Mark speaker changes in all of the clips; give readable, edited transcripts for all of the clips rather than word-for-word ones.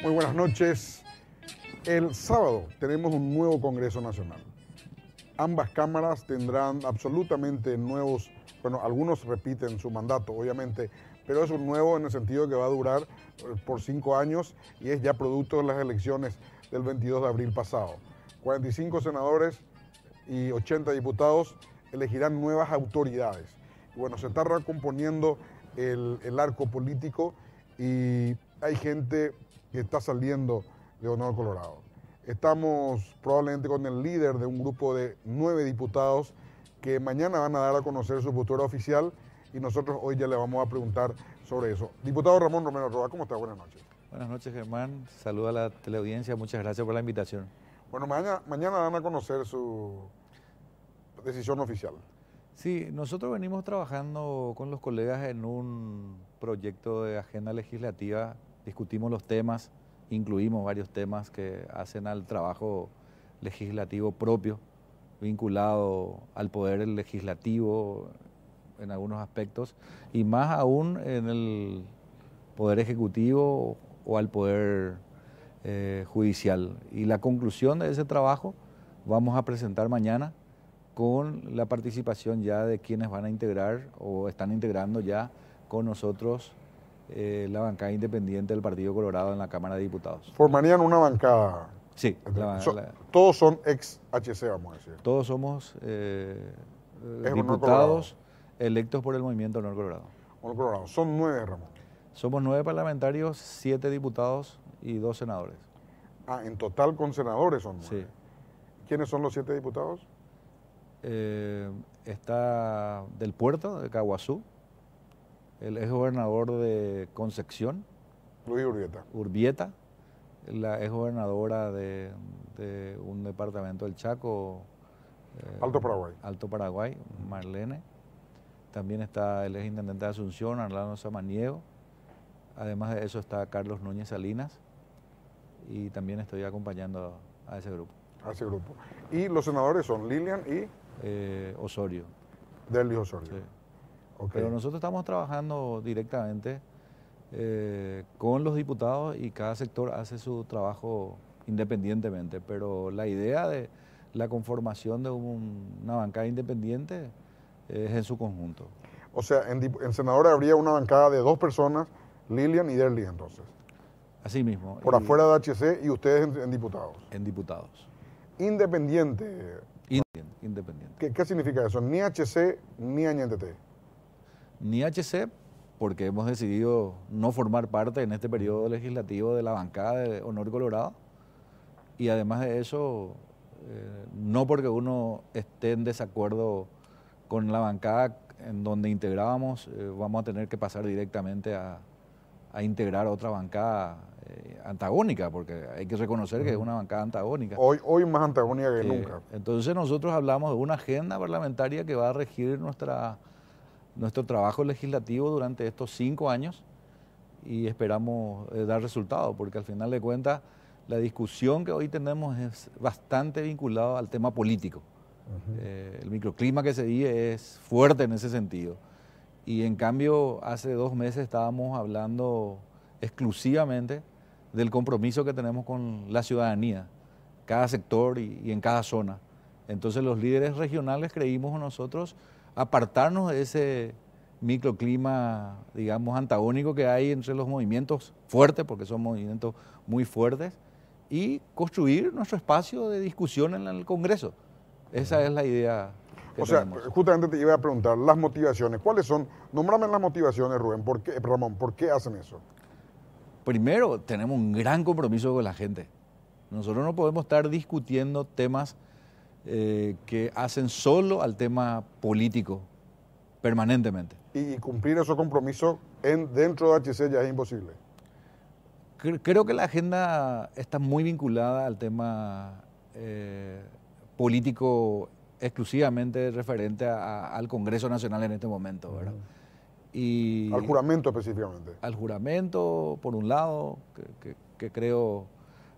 Speaker 1: Muy buenas noches. El sábado tenemos un nuevo Congreso Nacional. Ambas cámaras tendrán absolutamente nuevos, bueno, algunos repiten su mandato, obviamente, pero es un nuevo en el sentido que va a durar por 5 años y es ya producto de las elecciones del 22 de abril pasado. 45 senadores y 80 diputados elegirán nuevas autoridades. Y bueno, se está recomponiendo el arco político y hay gente que está saliendo de Honor Colorado. Estamos probablemente con el líder de un grupo de 9 diputados que mañana van a dar a conocer su postura oficial y nosotros hoy ya le vamos a preguntar sobre eso. Diputado Ramón Romero Roa, ¿cómo está? Buenas noches.
Speaker 2: Buenas noches, Germán. Saludo a la teleaudiencia. Muchas gracias por la invitación.
Speaker 1: Bueno, mañana dan a conocer su decisión oficial.
Speaker 2: Sí, nosotros venimos trabajando con los colegas en un proyecto de agenda legislativa. Discutimos los temas, incluimos varios temas que hacen al trabajo legislativo propio, vinculado al poder legislativo en algunos aspectos, y más aún en el poder ejecutivo o al poder judicial. Y la conclusión de ese trabajo vamos a presentar mañana con la participación ya de quienes van a integrar o están integrando ya con nosotros la bancada independiente del Partido Colorado en la Cámara de Diputados.
Speaker 1: ¿Formarían una bancada?
Speaker 2: Sí.
Speaker 1: Todos son ex-HC, vamos a decir.
Speaker 2: Todos somos diputados electos por el Movimiento Honor Colorado.
Speaker 1: Honor Colorado. Son 9, Ramón.
Speaker 2: Somos 9 parlamentarios, 7 diputados y 2 senadores.
Speaker 1: Ah, en total con senadores son 9.
Speaker 2: Sí.
Speaker 1: ¿Quiénes son los 7 diputados?
Speaker 2: Está del puerto de Caguazú, el ex gobernador de Concepción,
Speaker 1: Luis
Speaker 2: Urbieta, la ex gobernadora de un departamento del Chaco, Alto Paraguay, Marlene. También está el ex intendente de Asunción, Arlando Samaniego. Además de eso está Carlos Núñez Salinas y también estoy acompañando a ese grupo.
Speaker 1: Y los senadores son Lilian y
Speaker 2: Osorio.
Speaker 1: Derlis Osorio.
Speaker 2: Sí.
Speaker 1: Okay.
Speaker 2: Pero nosotros estamos trabajando directamente con los diputados y cada sector hace su trabajo independientemente, pero la idea de la conformación de una bancada independiente es en su conjunto.
Speaker 1: O sea, en senadores habría una bancada de 2 personas, Lilian y Derlis entonces.
Speaker 2: Así mismo.
Speaker 1: Por afuera de HC y ustedes en diputados.
Speaker 2: En diputados.
Speaker 1: Independiente.
Speaker 2: Independiente.
Speaker 1: ¿Qué significa eso? Ni HC ni Añentete.
Speaker 2: Ni HC, porque hemos decidido no formar parte en este periodo legislativo de la bancada de Honor Colorado. Y además de eso, no porque uno esté en desacuerdo con la bancada en donde integrábamos, vamos a tener que pasar directamente a integrar otra bancada antagónica, porque hay que reconocer que es una bancada antagónica.
Speaker 1: Hoy más antagónica que nunca.
Speaker 2: Entonces nosotros hablamos de una agenda parlamentaria que va a regir nuestro trabajo legislativo durante estos 5 años y esperamos dar resultados, porque al final de cuentas la discusión que hoy tenemos es bastante vinculada al tema político. El microclima que se vive es fuerte en ese sentido. Y en cambio, hace 2 meses estábamos hablando exclusivamente del compromiso que tenemos con la ciudadanía, cada sector y en cada zona. Entonces los líderes regionales creímos nosotros apartarnos de ese microclima, digamos, antagónico que hay entre los movimientos fuertes, porque son movimientos muy fuertes, y construir nuestro espacio de discusión en el Congreso. Esa es la idea.
Speaker 1: O sea, justamente te iba a preguntar las motivaciones. ¿Cuáles son? Nómbrame las motivaciones, Ramón. ¿Por qué hacen eso?
Speaker 2: Primero, tenemos un gran compromiso con la gente. Nosotros no podemos estar discutiendo temas que hacen solo al tema político permanentemente.
Speaker 1: Y cumplir esos compromisos dentro de HC ya es imposible.
Speaker 2: Creo que la agenda está muy vinculada al tema político exclusivamente referente al Congreso Nacional en este momento, ¿verdad? Y
Speaker 1: al juramento específicamente.
Speaker 2: Al juramento, por un lado, que creo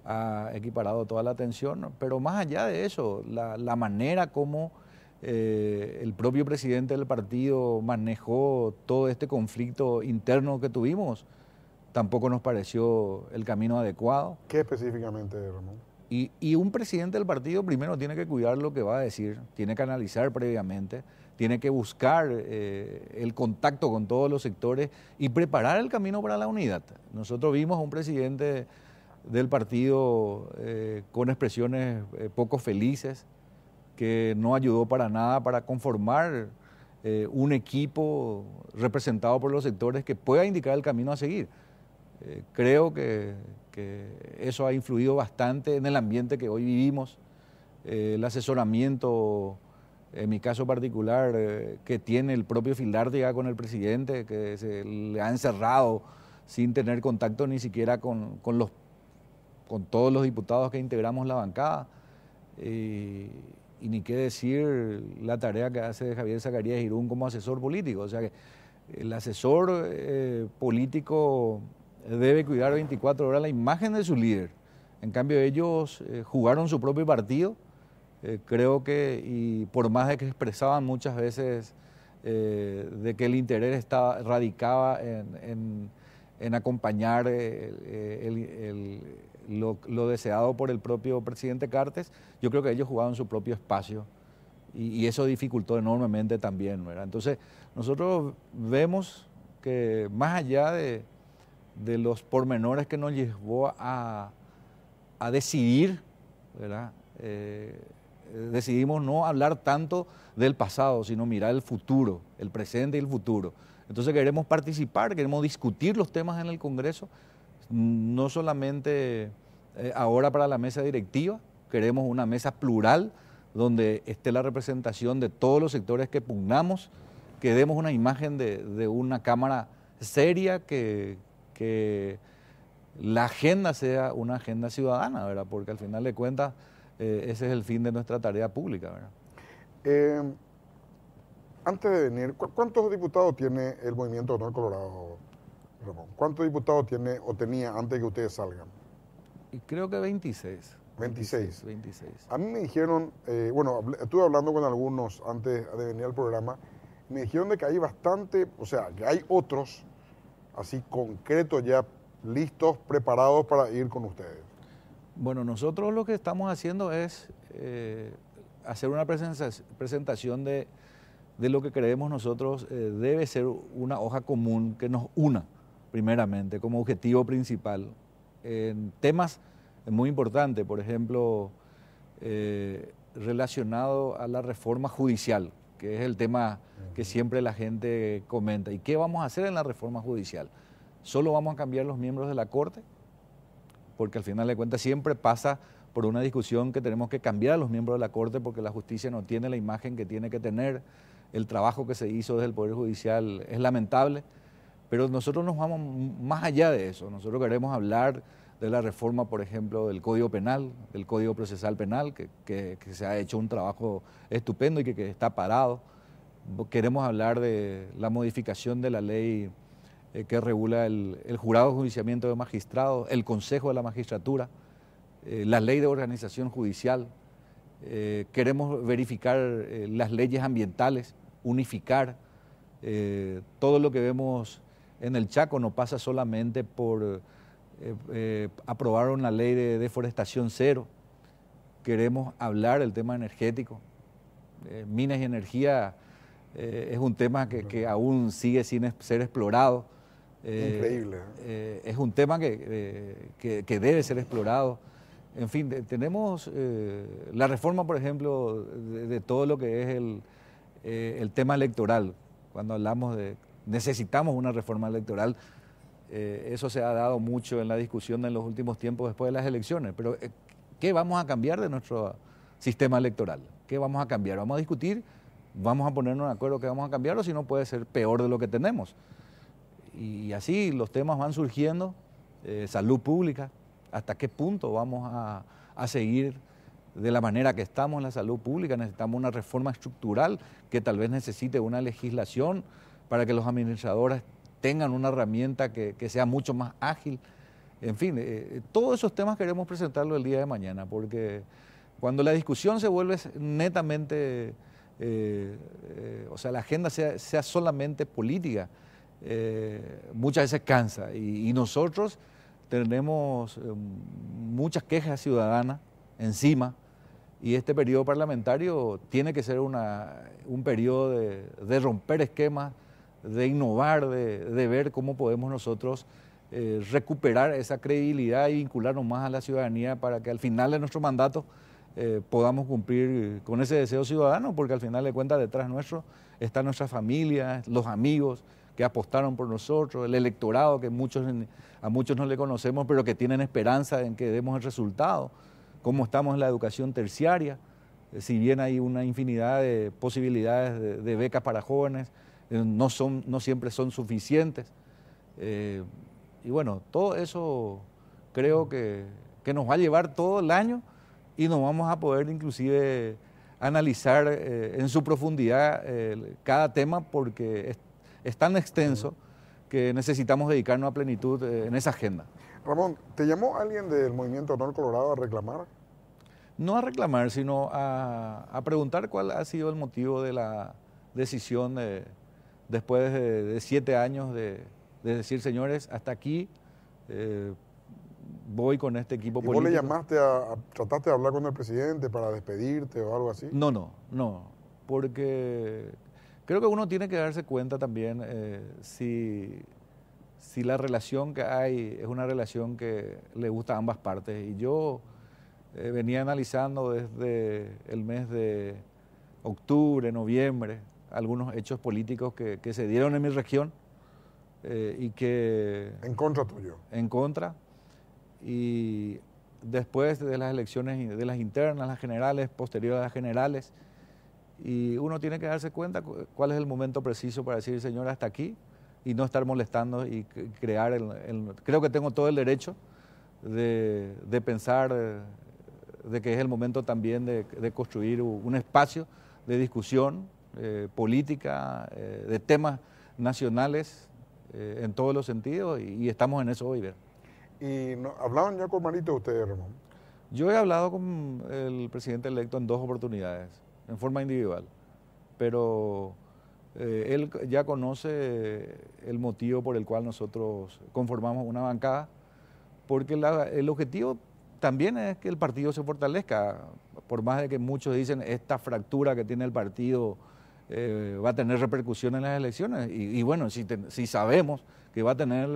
Speaker 2: ha equiparado toda la atención, pero más allá de eso, la manera como el propio presidente del partido manejó todo este conflicto interno que tuvimos, tampoco nos pareció el camino adecuado.
Speaker 1: ¿Qué específicamente, Ramón?
Speaker 2: Y un presidente del partido primero tiene que cuidar lo que va a decir, tiene que analizar previamente, tiene que buscar el contacto con todos los sectores y preparar el camino para la unidad. Nosotros vimos a un presidente del partido con expresiones poco felices, que no ayudó para nada para conformar un equipo representado por los sectores que pueda indicar el camino a seguir. Creo que eso ha influido bastante en el ambiente que hoy vivimos. El asesoramiento, en mi caso particular, que tiene el propio Fildártiga con el presidente, que se le ha encerrado sin tener contacto ni siquiera con todos los diputados que integramos la bancada. Y ni qué decir la tarea que hace Javier Zacarías Irún como asesor político. O sea que el asesor político debe cuidar 24 horas la imagen de su líder. En cambio, ellos jugaron su propio partido, creo que, y por más de que expresaban muchas veces de que el interés radicaba en acompañar lo deseado por el propio presidente Cartes, yo creo que ellos jugaban su propio espacio y eso dificultó enormemente también, ¿verdad? Entonces, nosotros vemos que más allá de los pormenores que nos llevó a decidir, ¿verdad? Decidimos no hablar tanto del pasado, sino mirar el futuro, el presente y el futuro. Entonces queremos participar, queremos discutir los temas en el Congreso, no solamente ahora para la mesa directiva, queremos una mesa plural donde esté la representación de todos los sectores que pugnamos, que demos una imagen de una Cámara seria, que la agenda sea una agenda ciudadana, ¿verdad? Porque al final de cuentas ese es el fin de nuestra tarea pública, ¿verdad?
Speaker 1: Antes de venir, ¿cuántos diputados tiene el Movimiento Honor Colorado, Ramón? ¿Cuántos diputados tiene o tenía antes que ustedes salgan?
Speaker 2: Y creo que 26.
Speaker 1: 26.
Speaker 2: 26.
Speaker 1: A mí me dijeron, bueno, estuve hablando con algunos antes de venir al programa, me dijeron de que hay bastante, o sea, que hay otros así concretos ya listos, preparados para ir con ustedes.
Speaker 2: Bueno, nosotros lo que estamos haciendo es hacer una presentación de lo que creemos nosotros debe ser una hoja común que nos una, primeramente, como objetivo principal, en temas muy importantes, por ejemplo, relacionado a la reforma judicial, que es el tema que siempre la gente comenta. ¿Y qué vamos a hacer en la reforma judicial? ¿Solo vamos a cambiar los miembros de la Corte? Porque al final de cuentas siempre pasa por una discusión que tenemos que cambiar a los miembros de la Corte porque la justicia no tiene la imagen que tiene que tener. El trabajo que se hizo desde el Poder Judicial es lamentable, pero nosotros nos vamos más allá de eso. Nosotros queremos hablar de la reforma, por ejemplo, del Código Penal, del Código Procesal Penal, que se ha hecho un trabajo estupendo y que está parado. Queremos hablar de la modificación de la ley que regula el jurado de enjuiciamiento de magistrados, el Consejo de la Magistratura, la ley de organización judicial. Queremos verificar las leyes ambientales, unificar. Todo lo que vemos en el Chaco no pasa solamente por aprobar una ley de deforestación cero. Queremos hablar del tema energético. Minas y energía es un tema que aún sigue sin ser explorado.
Speaker 1: Increíble.
Speaker 2: Es un tema que debe ser explorado. En fin, tenemos la reforma, por ejemplo, de todo lo que es el tema electoral. Cuando hablamos de necesitamos una reforma electoral, eso se ha dado mucho en la discusión en los últimos tiempos después de las elecciones. Pero, ¿qué vamos a cambiar de nuestro sistema electoral? ¿Qué vamos a cambiar? Vamos a discutir, vamos a ponernos de acuerdo que vamos a cambiar, o si no puede ser peor de lo que tenemos. Y así los temas van surgiendo, salud pública, hasta qué punto vamos a seguir de la manera que estamos en la salud pública. Necesitamos una reforma estructural que tal vez necesite una legislación para que los administradores tengan una herramienta que sea mucho más ágil. En fin, todos esos temas queremos presentarlo el día de mañana, porque cuando la discusión se vuelve netamente, o sea, la agenda sea solamente política, muchas veces cansa. Y nosotros tenemos muchas quejas ciudadanas encima, y este periodo parlamentario tiene que ser un periodo de romper esquemas, de innovar, de ver cómo podemos nosotros recuperar esa credibilidad y vincularnos más a la ciudadanía para que al final de nuestro mandato podamos cumplir con ese deseo ciudadano, porque al final de cuentas detrás nuestro están nuestras familias, los amigos que apostaron por nosotros, el electorado que a muchos no le conocemos, pero que tienen esperanza en que demos el resultado, cómo estamos en la educación terciaria, si bien hay una infinidad de posibilidades de becas para jóvenes, no siempre son suficientes. Y bueno, todo eso creo que nos va a llevar todo el año y nos vamos a poder inclusive analizar en su profundidad cada tema, porque es tan extenso que necesitamos dedicarnos a plenitud en esa agenda.
Speaker 1: Ramón, ¿te llamó alguien del Movimiento Honor Colorado a reclamar?
Speaker 2: No a reclamar, sino a preguntar cuál ha sido el motivo de la decisión después de 7 años de decir, señores, hasta aquí voy con este equipo político.
Speaker 1: ¿Y vos le llamaste trataste de hablar con el presidente para despedirte o algo así?
Speaker 2: No, porque creo que uno tiene que darse cuenta también si la relación que hay es una relación que le gusta a ambas partes. Y yo venía analizando desde el mes de octubre, noviembre, algunos hechos políticos que se dieron en mi región y que...
Speaker 1: ¿En contra tuyo?
Speaker 2: En contra. Y después de las elecciones, de las internas, las generales, posteriores a las generales, y uno tiene que darse cuenta cuál es el momento preciso para decir, señor, hasta aquí, y no estar molestando y crear creo que tengo todo el derecho de pensar de que es el momento también de construir un espacio de discusión política, de temas nacionales en todos los sentidos, y estamos en eso hoy. ¿Verdad?
Speaker 1: ¿Y hablaban ya con Marito ustedes, Ramón?
Speaker 2: Yo he hablado con el presidente electo en 2 oportunidades, en forma individual, pero él ya conoce el motivo por el cual nosotros conformamos una bancada, porque el objetivo también es que el partido se fortalezca, por más de que muchos dicen esta fractura que tiene el partido va a tener repercusión en las elecciones, y bueno, si sabemos que va a tener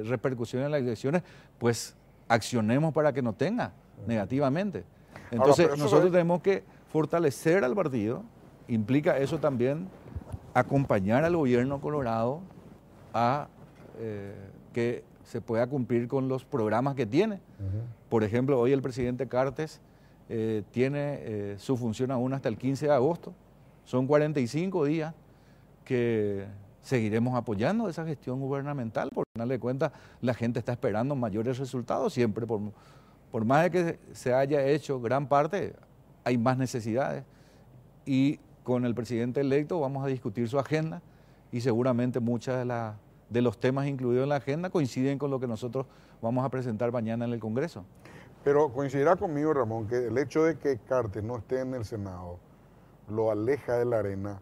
Speaker 2: repercusión en las elecciones, pues accionemos para que no tenga negativamente. Entonces ahora, nosotros tenemos que fortalecer al partido, implica eso también acompañar al gobierno colorado a que se pueda cumplir con los programas que tiene. Por ejemplo, hoy el presidente Cartes tiene su función aún hasta el 15 de agosto. Son 45 días que seguiremos apoyando esa gestión gubernamental, porque al final de cuentas la gente está esperando mayores resultados siempre. Por más de que se haya hecho gran parte, hay más necesidades. Y con el presidente electo vamos a discutir su agenda, y seguramente muchas de los temas incluidos en la agenda coinciden con lo que nosotros vamos a presentar mañana en el Congreso.
Speaker 1: Pero coincidirá conmigo, Ramón, que el hecho de que Cartes no esté en el Senado lo aleja de la arena,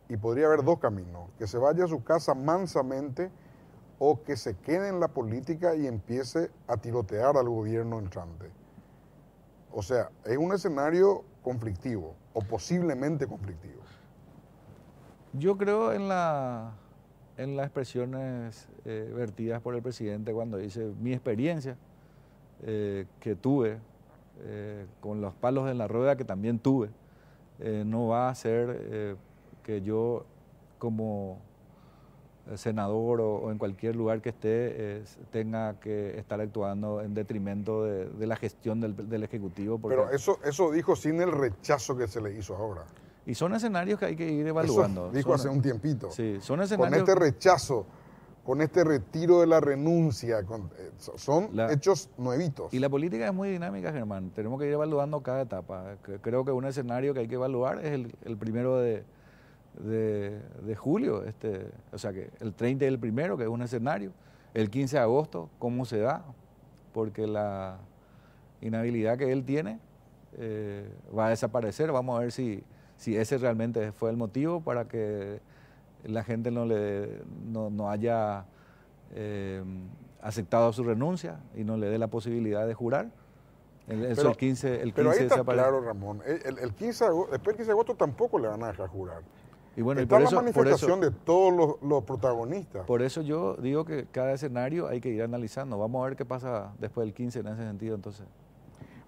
Speaker 1: y podría haber 2 caminos: que se vaya a su casa mansamente, o que se quede en la política y empiece a tirotear al gobierno entrante. O sea, es un escenario conflictivo, o posiblemente conflictivo.
Speaker 2: Yo creo en las expresiones vertidas por el presidente cuando dice mi experiencia que tuve con los palos en la rueda que también tuve, no va a ser que yo como senador o en cualquier lugar que esté tenga que estar actuando en detrimento de la gestión del Ejecutivo.
Speaker 1: Pero eso dijo sin el rechazo que se le hizo ahora.
Speaker 2: Y son escenarios que hay que ir evaluando.
Speaker 1: Eso dijo hace un tiempito.
Speaker 2: Sí, son escenarios.
Speaker 1: Con este rechazo, con este retiro de la renuncia, son hechos nuevitos.
Speaker 2: Y la política es muy dinámica, Germán. Tenemos que ir evaluando cada etapa. Creo que un escenario que hay que evaluar es el 1 de julio, o sea que el 30 y el 1, que es un escenario, el 15 de agosto, cómo se da, porque la inhabilidad que él tiene va a desaparecer. Vamos a ver si ese realmente fue el motivo para que la gente no haya aceptado su renuncia y no le dé la posibilidad de jurar. El 15
Speaker 1: pero ahí está
Speaker 2: desaparece.
Speaker 1: claro, Ramón, el 15 de agosto, después del 15 de agosto tampoco le van a dejar jurar.
Speaker 2: Y bueno,
Speaker 1: está la manifestación de todos los protagonistas.
Speaker 2: Por eso yo digo que cada escenario hay que ir analizando. Vamos a ver qué pasa después del 15 en ese sentido, entonces.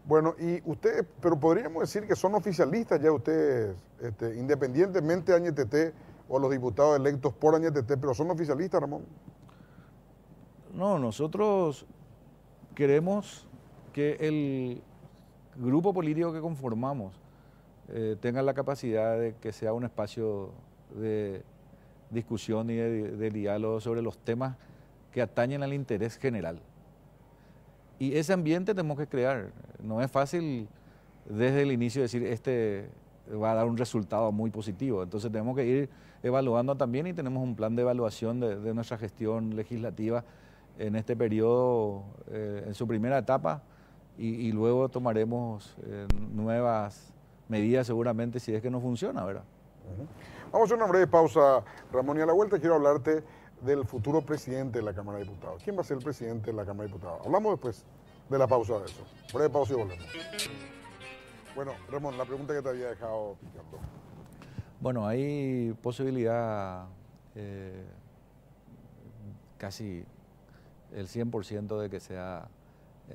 Speaker 1: Bueno, y ustedes, pero podríamos decir que son oficialistas ya ustedes, independientemente de Añetete o los diputados electos por Añetete, pero son oficialistas, Ramón.
Speaker 2: No, nosotros queremos que el grupo político que conformamos tenga la capacidad de que sea un espacio de discusión y de diálogo sobre los temas que atañen al interés general. Y ese ambiente tenemos que crear. No es fácil desde el inicio decir este va a dar un resultado muy positivo. Entonces tenemos que ir evaluando también y tenemos un plan de evaluación de nuestra gestión legislativa en este periodo, en su primera etapa, y luego tomaremos nuevas medidas seguramente si es que no funciona, ¿verdad?
Speaker 1: Vamos a hacer una breve pausa, Ramón, y a la vuelta quiero hablarte del futuro presidente de la Cámara de Diputados. ¿Quién va a ser el presidente de la Cámara de Diputados? Hablamos después de la pausa de eso. Breve pausa y volvemos. Bueno, Ramón, la pregunta que te había dejado picando.
Speaker 2: Bueno, hay posibilidad casi el 100% de que sea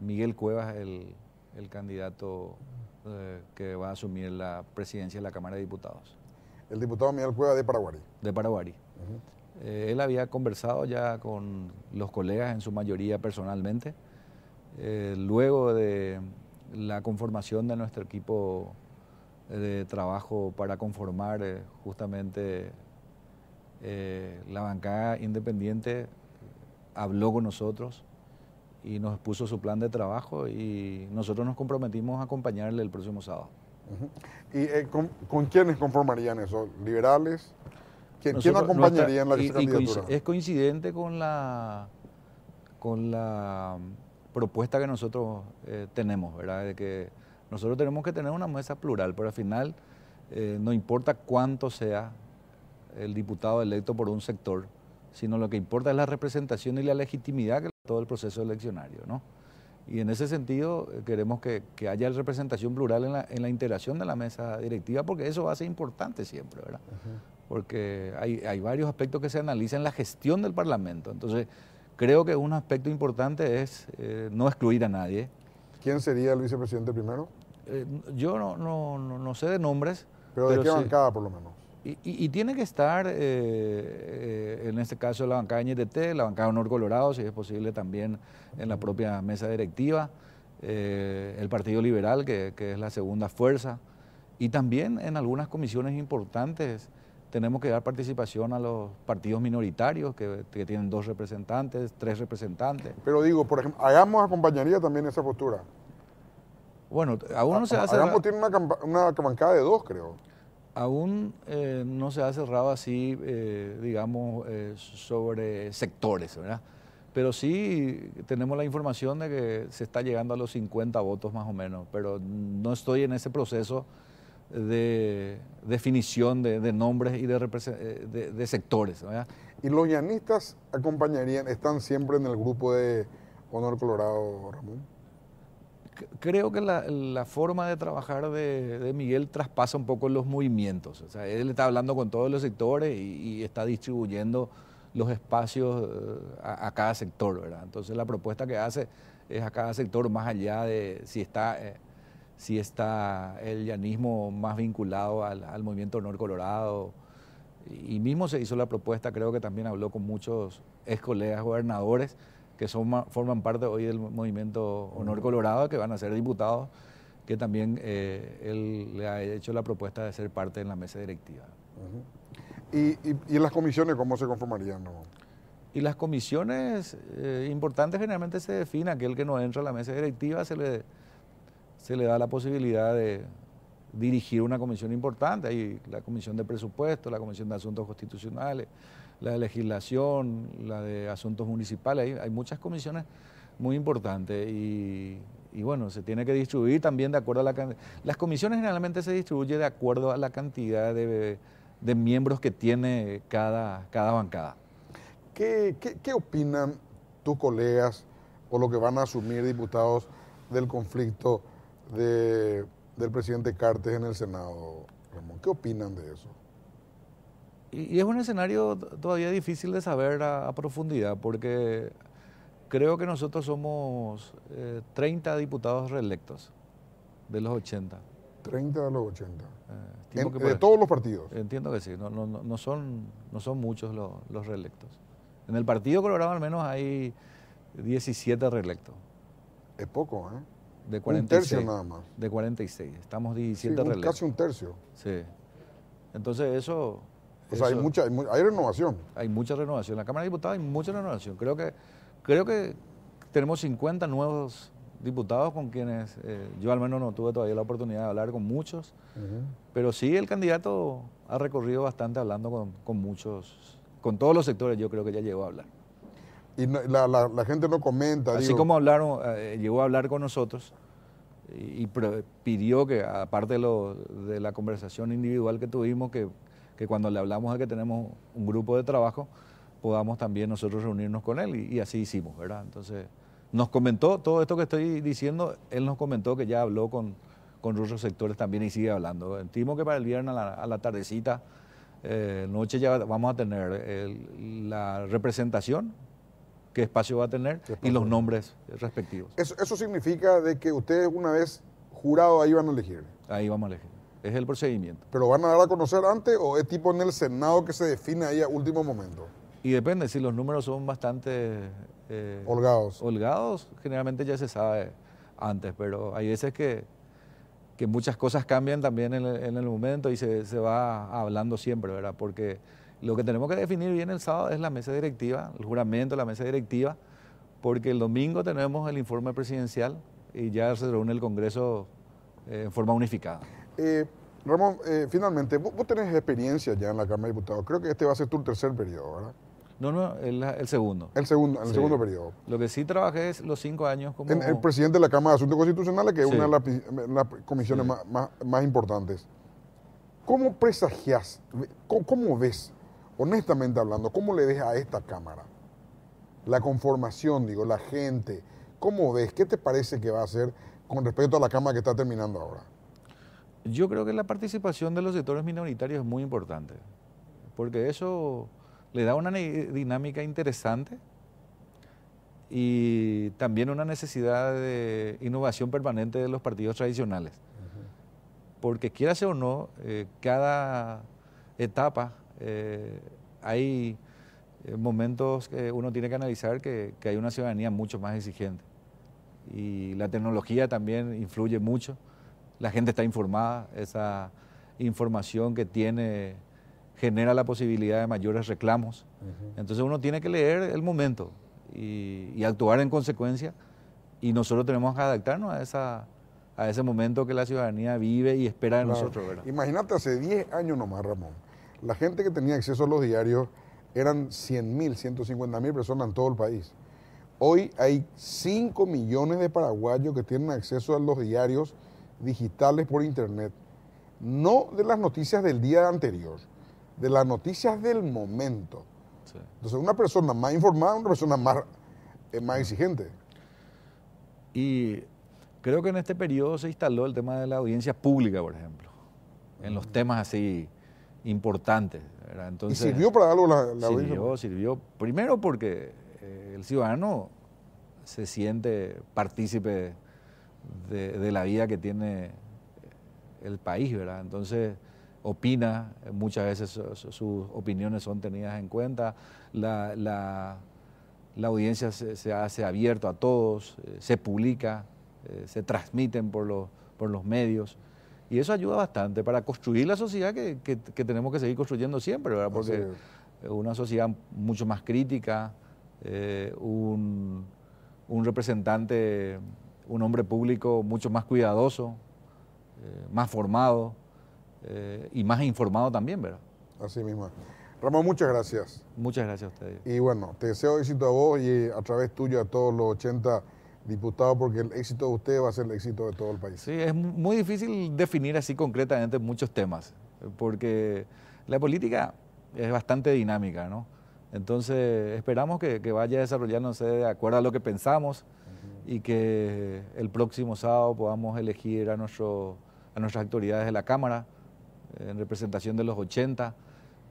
Speaker 2: Miguel Cuevas el candidato que va a asumir la presidencia de la Cámara de Diputados.
Speaker 1: El diputado Miguel Cuevas de Paraguarí.
Speaker 2: De Paraguarí. Él había conversado ya con los colegas, en su mayoría personalmente, luego de la conformación de nuestro equipo de trabajo para conformar justamente la bancada independiente, habló con nosotros y nos expuso su plan de trabajo y nosotros nos comprometimos a acompañarle el próximo sábado.
Speaker 1: ¿Y con quiénes conformarían eso? ¿Liberales? ¿Quién acompañaría en la candidatura?
Speaker 2: Es coincidente con la propuesta que nosotros tenemos, ¿verdad? De que nosotros tenemos que tener una mesa plural, pero al final no importa cuánto sea el diputado electo por un sector, sino lo que importa es la representación y la legitimidad que todo el proceso eleccionario, ¿no? Y en ese sentido queremos que haya representación plural en la integración de la mesa directiva, porque eso va a ser importante siempre, ¿verdad? Porque hay varios aspectos que se analizan en la gestión del Parlamento. Entonces, creo que un aspecto importante es no excluir a nadie.
Speaker 1: ¿Quién sería el vicepresidente primero?
Speaker 2: Yo no sé de nombres.
Speaker 1: ¿Pero de qué bancada, por lo menos?
Speaker 2: Y tiene que estar, en este caso, la bancada de Añetete, la bancada de Honor Colorado, si es posible también en la propia mesa directiva, el Partido Liberal, que es la segunda fuerza, y también en algunas comisiones importantes tenemos que dar participación a los partidos minoritarios, que tienen 2 representantes, 3 representantes.
Speaker 1: Pero digo, por ejemplo, Hagamos acompañaría también esa postura.
Speaker 2: Bueno, aún no se hace...
Speaker 1: Hagamos tiene una bancada de 2, creo.
Speaker 2: Aún no se ha cerrado así, digamos, sobre sectores, ¿verdad? Pero sí tenemos la información de que se está llegando a los 50 votos más o menos, pero no estoy en ese proceso de definición de nombres y de sectores, ¿verdad?
Speaker 1: ¿Y los llanistas acompañarían, están siempre en el grupo de Honor Colorado, Ramón?
Speaker 2: Creo que la forma de trabajar de Miguel traspasa un poco los movimientos. O sea, él está hablando con todos los sectores y está distribuyendo los espacios a cada sector, ¿verdad? Entonces la propuesta que hace es a cada sector, más allá de si está el llanismo más vinculado al movimiento Honor Colorado. Y mismo se hizo la propuesta, creo que también habló con muchos ex colegas gobernadores que forman parte hoy del movimiento Honor Colorado, que van a ser diputados, que también él le ha hecho la propuesta de ser parte de la mesa directiva.
Speaker 1: ¿Y en las comisiones cómo se conformarían, no?
Speaker 2: Y las comisiones importantes generalmente se define, aquel que no entra a la mesa directiva se le da la posibilidad de dirigir una comisión importante. Hay la comisión de presupuesto, la comisión de asuntos constitucionales, la de legislación, la de asuntos municipales, hay muchas comisiones muy importantes y bueno, se tiene que distribuir también de acuerdo a la cantidad. Las comisiones generalmente se distribuyen de acuerdo a la cantidad de de miembros que tiene cada bancada.
Speaker 1: ¿Qué opinan tus colegas o lo que van a asumir diputados del conflicto del presidente Cartes en el Senado, Ramón? ¿Qué opinan de eso?
Speaker 2: Y es un escenario todavía difícil de saber a profundidad, porque creo que nosotros somos 30 diputados reelectos de los 80.
Speaker 1: 30 de los 80.
Speaker 2: De
Speaker 1: todos los partidos.
Speaker 2: Entiendo que sí, no son muchos los reelectos. En el Partido Colorado al menos hay 17 reelectos.
Speaker 1: Es poco, ¿eh?
Speaker 2: De 46,
Speaker 1: un tercio nada más.
Speaker 2: De 46, estamos 17 reelectos.
Speaker 1: Casi un tercio.
Speaker 2: Sí. Entonces eso...
Speaker 1: O sea, hay renovación.
Speaker 2: Hay mucha renovación. En la Cámara de Diputados hay mucha renovación. Creo que tenemos 50 nuevos diputados con quienes yo al menos no tuve todavía la oportunidad de hablar con muchos, pero sí el candidato ha recorrido bastante hablando con muchos, con todos los sectores. Yo creo que ya llegó a hablar.
Speaker 1: Y la gente no comenta.
Speaker 2: Así como llegó a hablar con nosotros y pidió que, aparte de la conversación individual que tuvimos, que cuando le hablamos de que tenemos un grupo de trabajo, podamos también nosotros reunirnos con él, y así hicimos, ¿verdad? Entonces, nos comentó todo esto que estoy diciendo, él nos comentó que ya habló con otros sectores también y sigue hablando. Estimo que para el viernes a la tardecita, noche, ya vamos a tener la representación, qué espacio va a tener y los nombres respectivos.
Speaker 1: Eso significa de que ustedes una vez jurado ahí van a elegir.
Speaker 2: Ahí vamos a elegir. Es el procedimiento.
Speaker 1: ¿Pero van a dar a conocer antes o es tipo en el Senado que se define ahí a último momento?
Speaker 2: Y depende, si los números son bastante...
Speaker 1: holgados,
Speaker 2: generalmente ya se sabe antes, pero hay veces que muchas cosas cambian también en el momento y se va hablando siempre, ¿verdad? Porque lo que tenemos que definir bien el sábado es la mesa directiva, el juramento de la mesa directiva, porque el domingo tenemos el informe presidencial y ya se reúne el Congreso en forma unificada.
Speaker 1: Ramón, finalmente, vos tenés experiencia ya en la Cámara de Diputados. Creo que este va a ser tu tercer periodo, ¿verdad?
Speaker 2: No, el segundo.
Speaker 1: El segundo periodo.
Speaker 2: Lo que sí trabajé es los 5 años como...
Speaker 1: El presidente de la Cámara de Asuntos Constitucionales, que es una de las comisiones más importantes. ¿Cómo presagias, cómo ves, honestamente hablando, cómo le ves a esta Cámara? La conformación, la gente. ¿Cómo ves? ¿Qué te parece que va a hacer con respecto a la Cámara que está terminando ahora?
Speaker 2: Yo creo que la participación de los sectores minoritarios es muy importante, porque eso le da una dinámica interesante y también una necesidad de innovación permanente de los partidos tradicionales. Porque quieras o no, cada etapa hay momentos que uno tiene que analizar que hay una ciudadanía mucho más exigente. Y la tecnología también influye mucho. La gente está informada, esa información que tiene genera la posibilidad de mayores reclamos. Entonces uno tiene que leer el momento y actuar en consecuencia, y nosotros tenemos que adaptarnos a ese momento que la ciudadanía vive y espera de nosotros, ¿verdad?
Speaker 1: Imagínate hace 10 años nomás, Ramón, la gente que tenía acceso a los diarios eran 100.000, 150.000 personas en todo el país. Hoy hay 5 millones de paraguayos que tienen acceso a los diarios digitales por internet, no de las noticias del día anterior, de las noticias del momento. Sí. Entonces, una persona más informada, una persona más exigente.
Speaker 2: Y creo que en este periodo se instaló el tema de la audiencia pública, por ejemplo, en los temas así importantes, ¿verdad? Entonces,
Speaker 1: ¿y sirvió para algo la audiencia?
Speaker 2: Sirvió primero porque el ciudadano se siente partícipe de la vida que tiene el país, ¿verdad? Entonces opina, muchas veces sus opiniones son tenidas en cuenta, la audiencia se hace abierto a todos, se publica, se transmiten por los medios, y eso ayuda bastante para construir la sociedad que tenemos que seguir construyendo siempre, ¿verdad? Porque una sociedad mucho más crítica, un representante, un hombre público mucho más cuidadoso, más formado y más informado también, ¿verdad?
Speaker 1: Así mismo. Ramón, muchas gracias.
Speaker 2: Muchas gracias a ustedes.
Speaker 1: Y bueno, te deseo éxito a vos y a través tuyo a todos los 80 diputados, porque el éxito de ustedes va a ser el éxito de todo el país.
Speaker 2: Sí, es muy difícil definir así concretamente muchos temas, porque La política es bastante dinámica, ¿no? Entonces esperamos que vaya desarrollándose de acuerdo a lo que pensamos y que el próximo sábado podamos elegir a nuestras autoridades de la Cámara en representación de los 80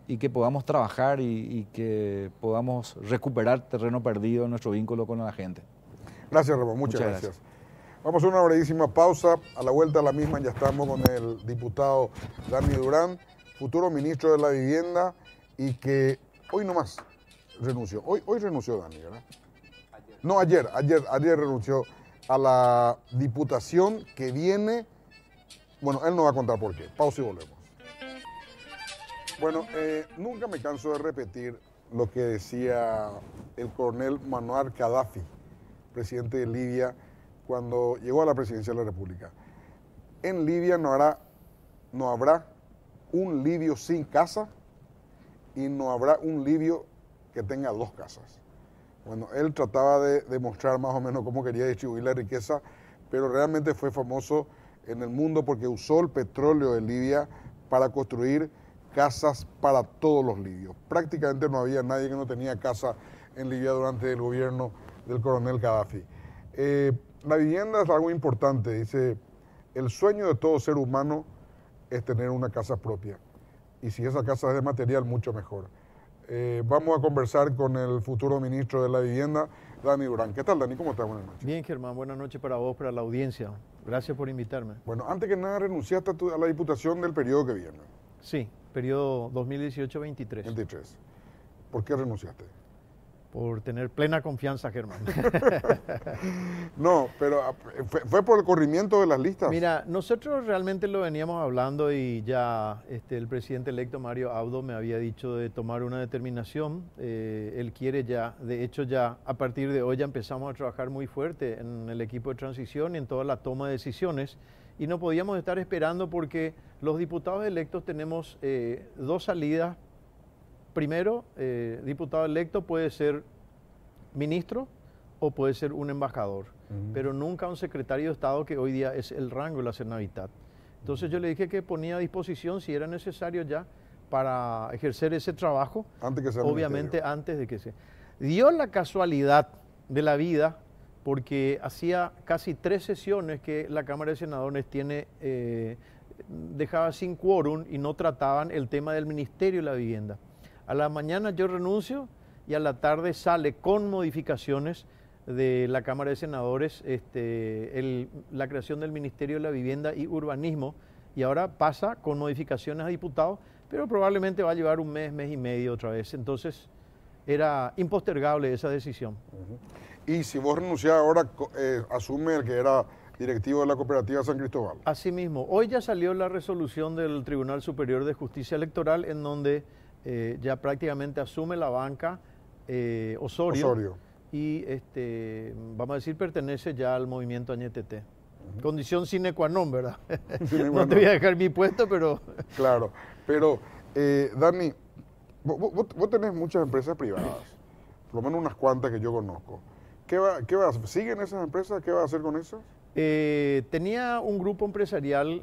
Speaker 2: y que podamos trabajar y que podamos recuperar terreno perdido en nuestro vínculo con la gente.
Speaker 1: Gracias, Ramón. Muchas gracias. Vamos a una brevísima pausa. A la vuelta a la misma ya estamos con el diputado Dani Durán, futuro ministro de la Vivienda, y que hoy nomás renunció. Hoy renunció Dani, ¿verdad? No, ayer renunció a la diputación que viene. Bueno, él nos va a contar por qué. Pausa y volvemos. Bueno, nunca me canso de repetir lo que decía el coronel Muammar Gaddafi, presidente de Libia, cuando llegó a la presidencia de la República. En Libia no habrá un libio sin casa y no habrá un libio que tenga dos casas. Bueno, él trataba de demostrar más o menos cómo quería distribuir la riqueza, pero realmente fue famoso en el mundo porque usó el petróleo de Libia para construir casas para todos los libios. Prácticamente no había nadie que no tenía casa en Libia durante el gobierno del coronel Gaddafi. La vivienda es algo importante, dice, el sueño de todo ser humano es tener una casa propia. Y si esa casa es de material, mucho mejor. Vamos a conversar con el futuro ministro de la Vivienda, Dani Durán. ¿Qué tal, Dani? ¿Cómo estás? Buenas noches.
Speaker 3: Bien, Germán. Buenas noches para vos, para la audiencia. Gracias por invitarme.
Speaker 1: Bueno, antes que nada, renunciaste a la diputación del periodo que viene.
Speaker 3: Sí, periodo 2018-23.
Speaker 1: 23. ¿Por qué renunciaste?
Speaker 3: Por tener plena confianza, Germán.
Speaker 1: No, pero ¿fue por el corrimiento de las listas?
Speaker 3: Mira, nosotros realmente lo veníamos hablando y ya el presidente electo Mario Abdo me había dicho de tomar una determinación. Él quiere ya, de hecho ya a partir de hoy ya empezamos a trabajar muy fuerte en el equipo de transición y en toda la toma de decisiones. Y no podíamos estar esperando porque los diputados electos tenemos dos salidas. Primero, diputado electo puede ser ministro o puede ser un embajador, pero nunca un secretario de Estado, que hoy día es el rango de la Senavitat. Entonces yo le dije que ponía a disposición, si era necesario ya, para ejercer ese trabajo,
Speaker 1: antes que sea
Speaker 3: obviamente antes de que se... Dio la casualidad de la vida, porque hacía casi 3 sesiones que la Cámara de Senadores dejaba sin quórum y no trataban el tema del Ministerio de la Vivienda. A la mañana yo renuncio y a la tarde sale con modificaciones de la Cámara de Senadores la creación del Ministerio de la Vivienda y Urbanismo, y ahora pasa con modificaciones a diputados, pero probablemente va a llevar un mes, mes y medio otra vez. Entonces era impostergable esa decisión.
Speaker 1: Y si vos renunciás ahora, asume el que era directivo de la cooperativa San Cristóbal.
Speaker 3: Así mismo, hoy ya salió la resolución del Tribunal Superior de Justicia Electoral en donde ya prácticamente asume la banca Osorio. Y vamos a decir, pertenece ya al movimiento Añetete. Condición sine qua non, ¿verdad? No te voy a dejar mi puesto, pero...
Speaker 1: Claro, pero Dani, vos tenés muchas empresas privadas, por lo menos unas cuantas que yo conozco. ¿Qué va a hacer? ¿Siguen esas empresas? ¿Qué va a hacer con esas?
Speaker 3: Tenía un grupo empresarial,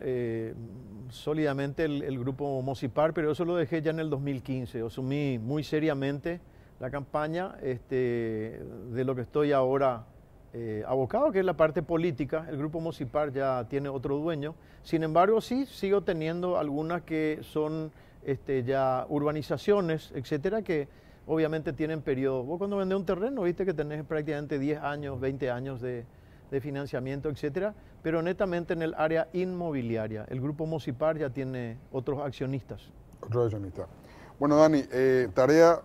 Speaker 3: sólidamente el grupo Mocipar, pero eso lo dejé ya en el 2015. Asumí muy seriamente la campaña de lo que estoy ahora abocado, que es la parte política. El grupo Mocipar ya tiene otro dueño. Sin embargo, sí, sigo teniendo algunas que son ya urbanizaciones, etcétera, que obviamente tienen periodo. Vos cuando vendés un terreno, viste que tenés prácticamente 10 años, 20 años de financiamiento, etcétera, pero netamente en el área inmobiliaria. El grupo Mocipar ya tiene otros accionistas.
Speaker 1: Otros accionistas. Bueno, Dani, tarea...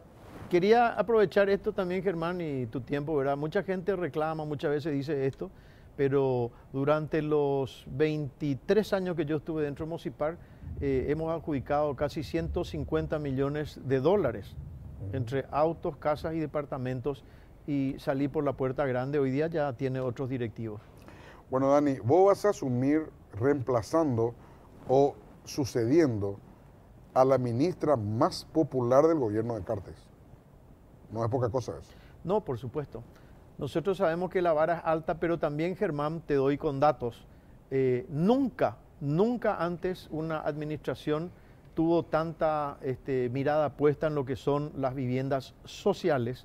Speaker 3: Quería aprovechar esto también, Germán, y tu tiempo, ¿verdad? Mucha gente reclama, muchas veces dice esto, pero durante los 23 años que yo estuve dentro de Mocipar, hemos adjudicado casi 150 millones de dólares entre autos, casas y departamentos, y salí por la puerta grande. Hoy día ya tiene otros directivos.
Speaker 1: Bueno, Dani, vos vas a asumir reemplazando o sucediendo a la ministra más popular del gobierno de Cartes. No es poca cosa eso.
Speaker 3: No, por supuesto. Nosotros sabemos que la vara es alta, pero también, Germán, te doy con datos. Nunca antes una administración tuvo tanta mirada puesta en lo que son las viviendas sociales.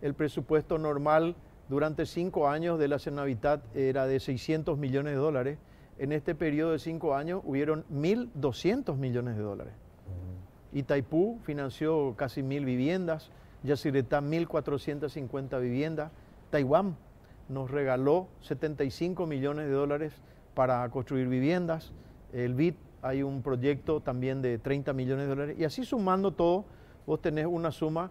Speaker 3: El presupuesto normal durante 5 años de la Senavitat era de 600 millones de dólares. En este periodo de 5 años hubieron 1.200 millones de dólares. Itaipú financió casi 1.000 viviendas, Yacyretá 1.450 viviendas, Taiwán nos regaló 75 millones de dólares para construir viviendas, el BID hay un proyecto también de 30 millones de dólares, y así sumando todo, vos tenés una suma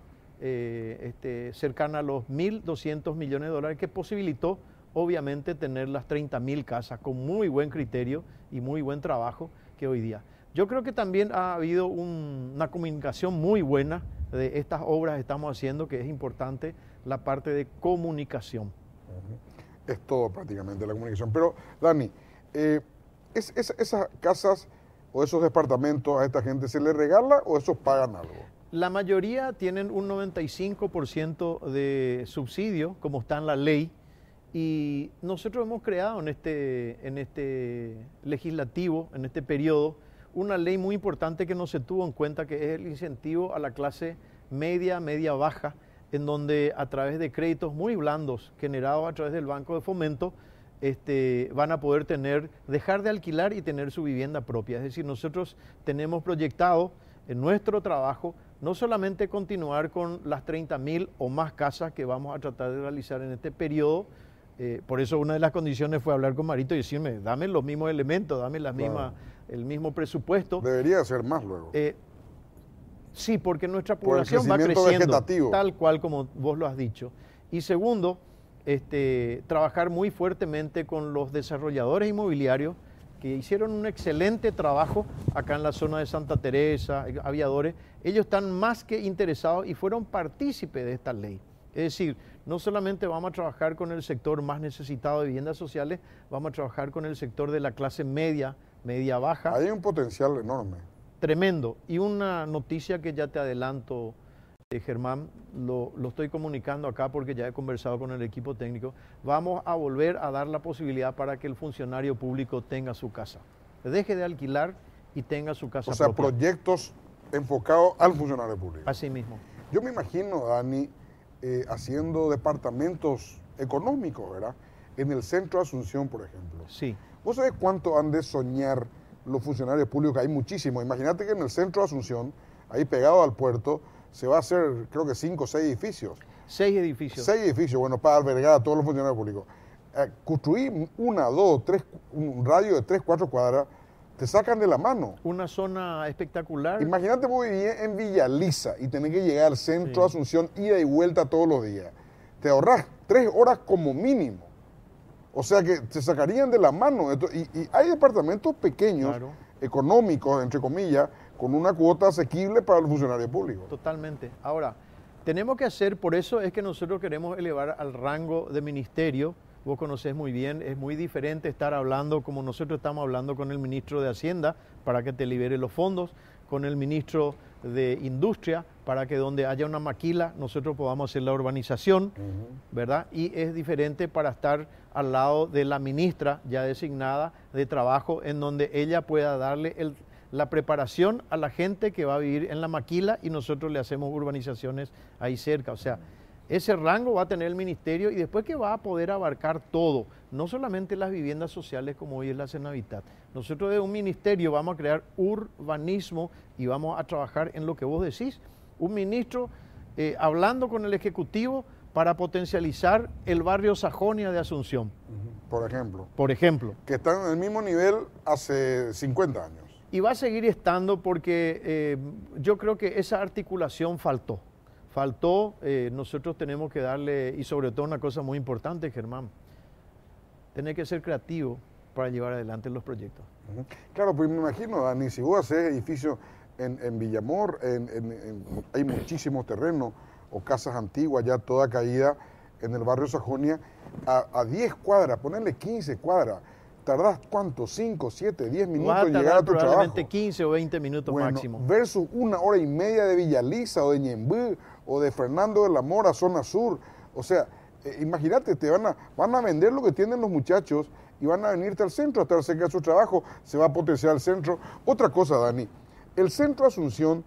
Speaker 3: cercana a los 1.200 millones de dólares que posibilitó obviamente tener las 30.000 casas con muy buen criterio y muy buen trabajo que hoy día. Yo creo que también ha habido una comunicación muy buena de estas obras que estamos haciendo, que es importante la parte de comunicación.
Speaker 1: Es todo prácticamente la comunicación. Pero, Dani, ¿esas casas o esos departamentos a esta gente se les regala o esos pagan algo?
Speaker 3: La mayoría tienen un 95% de subsidio, como está en la ley, y nosotros hemos creado en este legislativo, en este periodo, una ley muy importante que no se tuvo en cuenta, que es el incentivo a la clase media, media-baja, en donde a través de créditos muy blandos generados a través del Banco de Fomento, van a poder dejar de alquilar y tener su vivienda propia. Es decir, nosotros tenemos proyectado en nuestro trabajo no solamente continuar con las 30.000 o más casas que vamos a tratar de realizar en este periodo. Por eso una de las condiciones fue hablar con Marito y decirme, dame los mismos elementos, dame el mismo presupuesto.
Speaker 1: Debería ser más luego.
Speaker 3: Sí, porque nuestra población va creciendo, vegetativo, tal cual como vos lo has dicho. Y segundo, trabajar muy fuertemente con los desarrolladores inmobiliarios que hicieron un excelente trabajo acá en la zona de Santa Teresa, Aviadores. Ellos están más que interesados y fueron partícipes de esta ley. Es decir, no solamente vamos a trabajar con el sector más necesitado de viviendas sociales, vamos a trabajar con el sector de la clase media, media-baja.
Speaker 1: Hay un potencial enorme.
Speaker 3: Tremendo. Y una noticia que ya te adelanto, Germán, lo estoy comunicando acá porque ya he conversado con el equipo técnico, vamos a volver a dar la posibilidad para que el funcionario público tenga su casa. Deje de alquilar y tenga su casa propia.
Speaker 1: O sea, proyectos enfocados al funcionario público.
Speaker 3: Así mismo.
Speaker 1: Yo me imagino, Dani, haciendo departamentos económicos, ¿verdad? En el centro de Asunción, por ejemplo.
Speaker 3: Sí.
Speaker 1: ¿Vos sabés cuánto han de soñar los funcionarios públicos? Hay muchísimos. Imagínate que en el centro de Asunción, ahí pegado al puerto, se va a hacer, creo que 5 o 6 edificios.
Speaker 3: 6 edificios.
Speaker 1: 6 edificios, bueno, para albergar a todos los funcionarios públicos. Construir 1, 2, 3, un radio de 3, 4 cuadras, te sacan de la mano.
Speaker 3: Una zona espectacular.
Speaker 1: Imagínate vos vivir en Villaliza y tener que llegar al centro de Asunción, ida y vuelta todos los días. Te ahorras 3 horas como mínimo. O sea que te sacarían de la mano. Y hay departamentos pequeños, claro, económicos, entre comillas, con una cuota asequible para el funcionario público.
Speaker 3: Totalmente. Ahora, tenemos que hacer, por eso es que nosotros queremos elevar al rango de ministerio. Vos conocés muy bien, es muy diferente estar hablando como nosotros estamos hablando con el ministro de Hacienda para que te libere los fondos, con el ministro de Industria para que donde haya una maquila nosotros podamos hacer la urbanización, ¿verdad? Y es diferente para estar al lado de la ministra ya designada de Trabajo, en donde ella pueda darle la preparación a la gente que va a vivir en la maquila y nosotros le hacemos urbanizaciones ahí cerca. O sea, ese rango va a tener el ministerio y después que va a poder abarcar todo, no solamente las viviendas sociales como hoy es la Senavitat. Nosotros de un ministerio vamos a crear urbanismo y vamos a trabajar en lo que vos decís. Un ministro hablando con el Ejecutivo para potencializar el barrio Sajonia de Asunción.
Speaker 1: Por ejemplo.
Speaker 3: Por ejemplo.
Speaker 1: Que están en el mismo nivel hace 50 años.
Speaker 3: Y va a seguir estando porque yo creo que esa articulación faltó. Nosotros tenemos que darle, y sobre todo una cosa muy importante, Germán, tener que ser creativo para llevar adelante los proyectos.
Speaker 1: Claro, pues me imagino, Dani, si vos haces edificios en Villamor, hay muchísimos terrenos o casas antiguas ya toda caída en el barrio Sajonia, a 10 cuadras, ponerle 15 cuadras, tardás ¿cuánto? 5, 7, 10 minutos en llegar a tu trabajo.
Speaker 3: Probablemente 15 o 20 minutos máximo.
Speaker 1: Versus 1 hora y media de Villaliza o de Ñembú o de Fernando de la Mora, zona sur. O sea, imagínate, van a vender lo que tienen los muchachos y van a venirte al centro a estar cerca de su trabajo, se va a potenciar el centro. Otra cosa, Dani, El centro de Asunción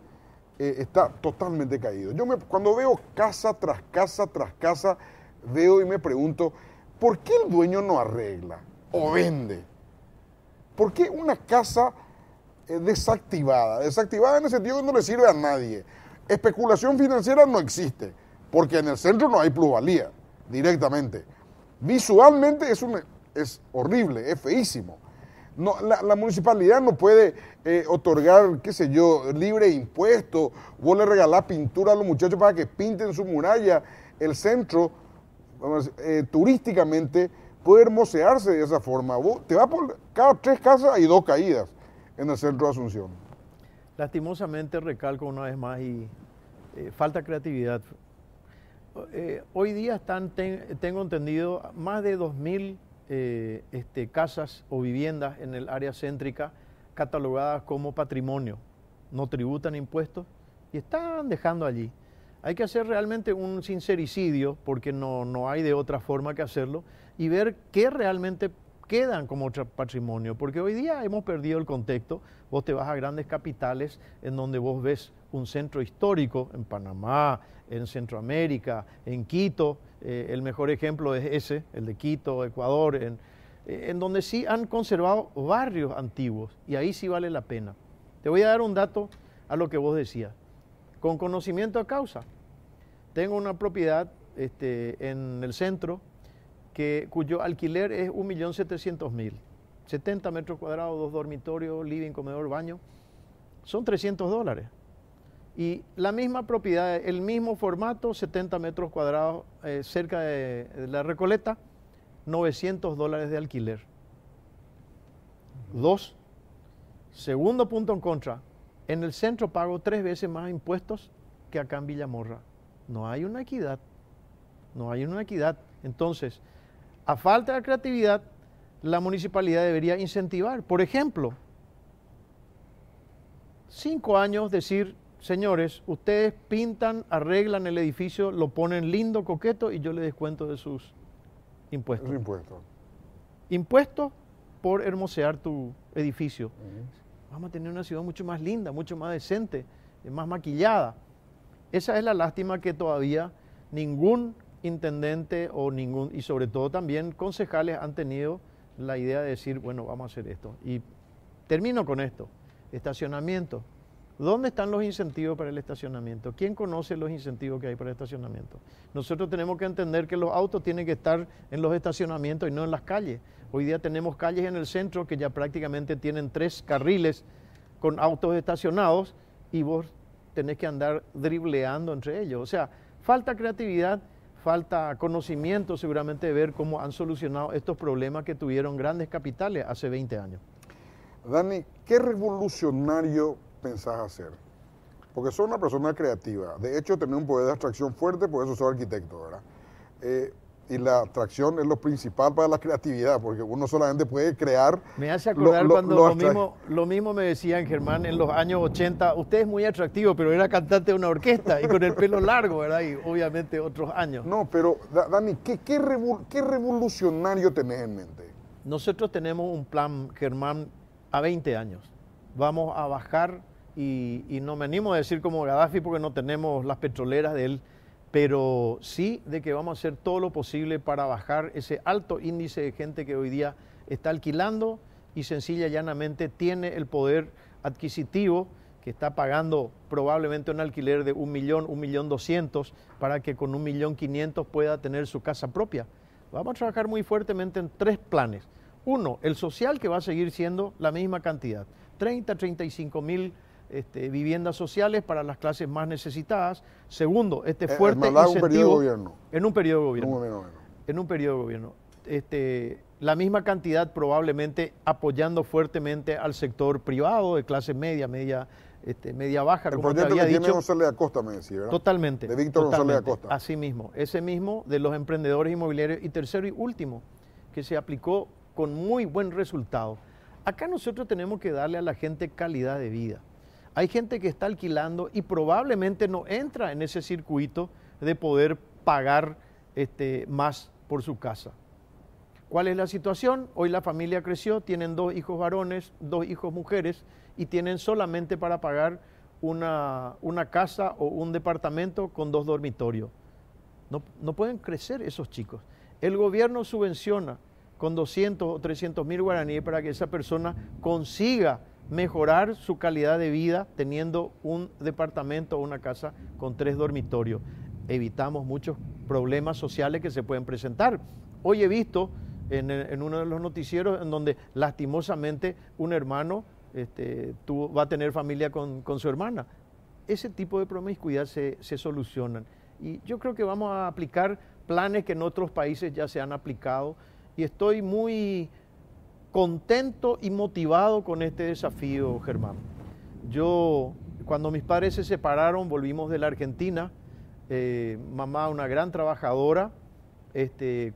Speaker 1: está totalmente caído. Cuando veo casa tras casa tras casa, veo y me pregunto, ¿por qué el dueño no arregla o vende? ¿Por qué una casa desactivada? Desactivada en el sentido que no le sirve a nadie. Especulación financiera no existe, porque en el centro no hay plusvalía directamente. Visualmente es horrible, es feísimo. No, la municipalidad no puede otorgar, qué sé yo, libre impuesto. Vos le regalás pintura a los muchachos para que pinten su muralla. El centro, turísticamente, puede hermosearse de esa forma. Vos te vas por cada 3 casas hay 2 caídas en el centro de Asunción.
Speaker 3: Lastimosamente, recalco una vez más, y falta creatividad. Hoy día tengo entendido, más de 2.000 casas o viviendas en el área céntrica catalogadas como patrimonio. No tributan impuestos y están dejando allí. Hay que hacer realmente un sincericidio, porque no hay de otra forma que hacerlo, y ver qué realmente quedan como patrimonio, porque hoy día hemos perdido el contexto. Vos te vas a grandes capitales en donde vos ves un centro histórico, en Panamá, en Centroamérica, en Quito, el mejor ejemplo es ese, el de Quito, Ecuador, en donde sí han conservado barrios antiguos, y ahí sí vale la pena. Te voy a dar un dato a lo que vos decías, con conocimiento de causa. Tengo una propiedad en el centro cuyo alquiler es 1.700.000, 70 metros cuadrados, 2 dormitorios, living, comedor, baño, son $300. Y la misma propiedad, el mismo formato, 70 metros cuadrados, cerca de la Recoleta, $900 de alquiler. 2. Segundo punto en contra, en el centro pago 3 veces más impuestos que acá en Villamorra. No hay una equidad, no hay una equidad. Entonces, a falta de creatividad, la municipalidad debería incentivar. Por ejemplo, 5 años decir, señores, ustedes pintan, arreglan el edificio, lo ponen lindo, coqueto, y yo les descuento de sus impuestos. Impuestos por hermosear tu edificio. Vamos a tener una ciudad mucho más linda, mucho más decente, más maquillada. Esa es la lástima, que todavía ningún intendente y sobre todo también concejales han tenido la idea de decir, bueno, vamos a hacer esto. Y termino con esto, estacionamiento. ¿Dónde están los incentivos para el estacionamiento? ¿Quién conoce los incentivos que hay para el estacionamiento? Nosotros tenemos que entender que los autos tienen que estar en los estacionamientos y no en las calles. Hoy día tenemos calles en el centro que ya prácticamente tienen 3 carriles con autos estacionados, y vos tenés que andar dribleando entre ellos. O sea, falta creatividad, falta conocimiento seguramente de ver cómo han solucionado estos problemas que tuvieron grandes capitales hace 20 años.
Speaker 1: Dani, ¿qué revolucionario pensás hacer? Porque sos una persona creativa. De hecho, tenés un poder de abstracción fuerte, por eso sos arquitecto, ¿verdad? Y la abstracción es lo principal para la creatividad, porque uno solamente puede crear...
Speaker 3: Me hace acordar cuando lo mismo me decían, Germán, en los años 80, usted es muy atractivo, pero era cantante de una orquesta y con el pelo largo, ¿verdad? Y obviamente otros años.
Speaker 1: No, pero Dani, ¿qué revolucionario tenés en mente?
Speaker 3: Nosotros tenemos un plan, Germán, a 20 años. Vamos a bajar, y no me animo a decir como Gaddafi porque no tenemos las petroleras de él, pero sí de que vamos a hacer todo lo posible para bajar ese alto índice de gente que hoy día está alquilando y sencilla y llanamente tiene el poder adquisitivo, que está pagando probablemente un alquiler de 1 millón, 1.200.000, para que con 1.500.000 pueda tener su casa propia. Vamos a trabajar muy fuertemente en 3 planes. 1, el social, que va a seguir siendo la misma cantidad, 35.000 viviendas sociales para las clases más necesitadas. Segundo, fuerte incentivo.
Speaker 1: En un periodo de gobierno.
Speaker 3: En un periodo de gobierno. En un periodo de gobierno. La misma cantidad probablemente apoyando fuertemente al sector privado de clase media baja.
Speaker 1: El proyecto que tiene González Acosta, me decía, ¿verdad?
Speaker 3: Totalmente.
Speaker 1: De Víctor González Acosta.
Speaker 3: Así mismo. Ese mismo de los emprendedores inmobiliarios. Y tercero y último, que se aplicó con muy buen resultado. Acá nosotros tenemos que darle a la gente calidad de vida. Hay gente que está alquilando y probablemente no entra en ese circuito de poder pagar más por su casa. ¿Cuál es la situación? Hoy la familia creció, tienen 2 hijos varones, 2 hijos mujeres y tienen solamente para pagar una casa o un departamento con 2 dormitorios. No pueden crecer esos chicos. El gobierno subvenciona con 200 o 300 mil guaraníes para que esa persona consiga mejorar su calidad de vida teniendo un departamento o una casa con 3 dormitorios. Evitamos muchos problemas sociales que se pueden presentar. Hoy he visto en uno de los noticieros en donde lastimosamente un hermano va a tener familia con su hermana. Ese tipo de promiscuidad se solucionan. Y yo creo que vamos a aplicar planes que en otros países ya se han aplicado y estoy muy contento y motivado con este desafío, Germán. Yo, cuando mis padres se separaron, volvimos de la Argentina, mamá, una gran trabajadora,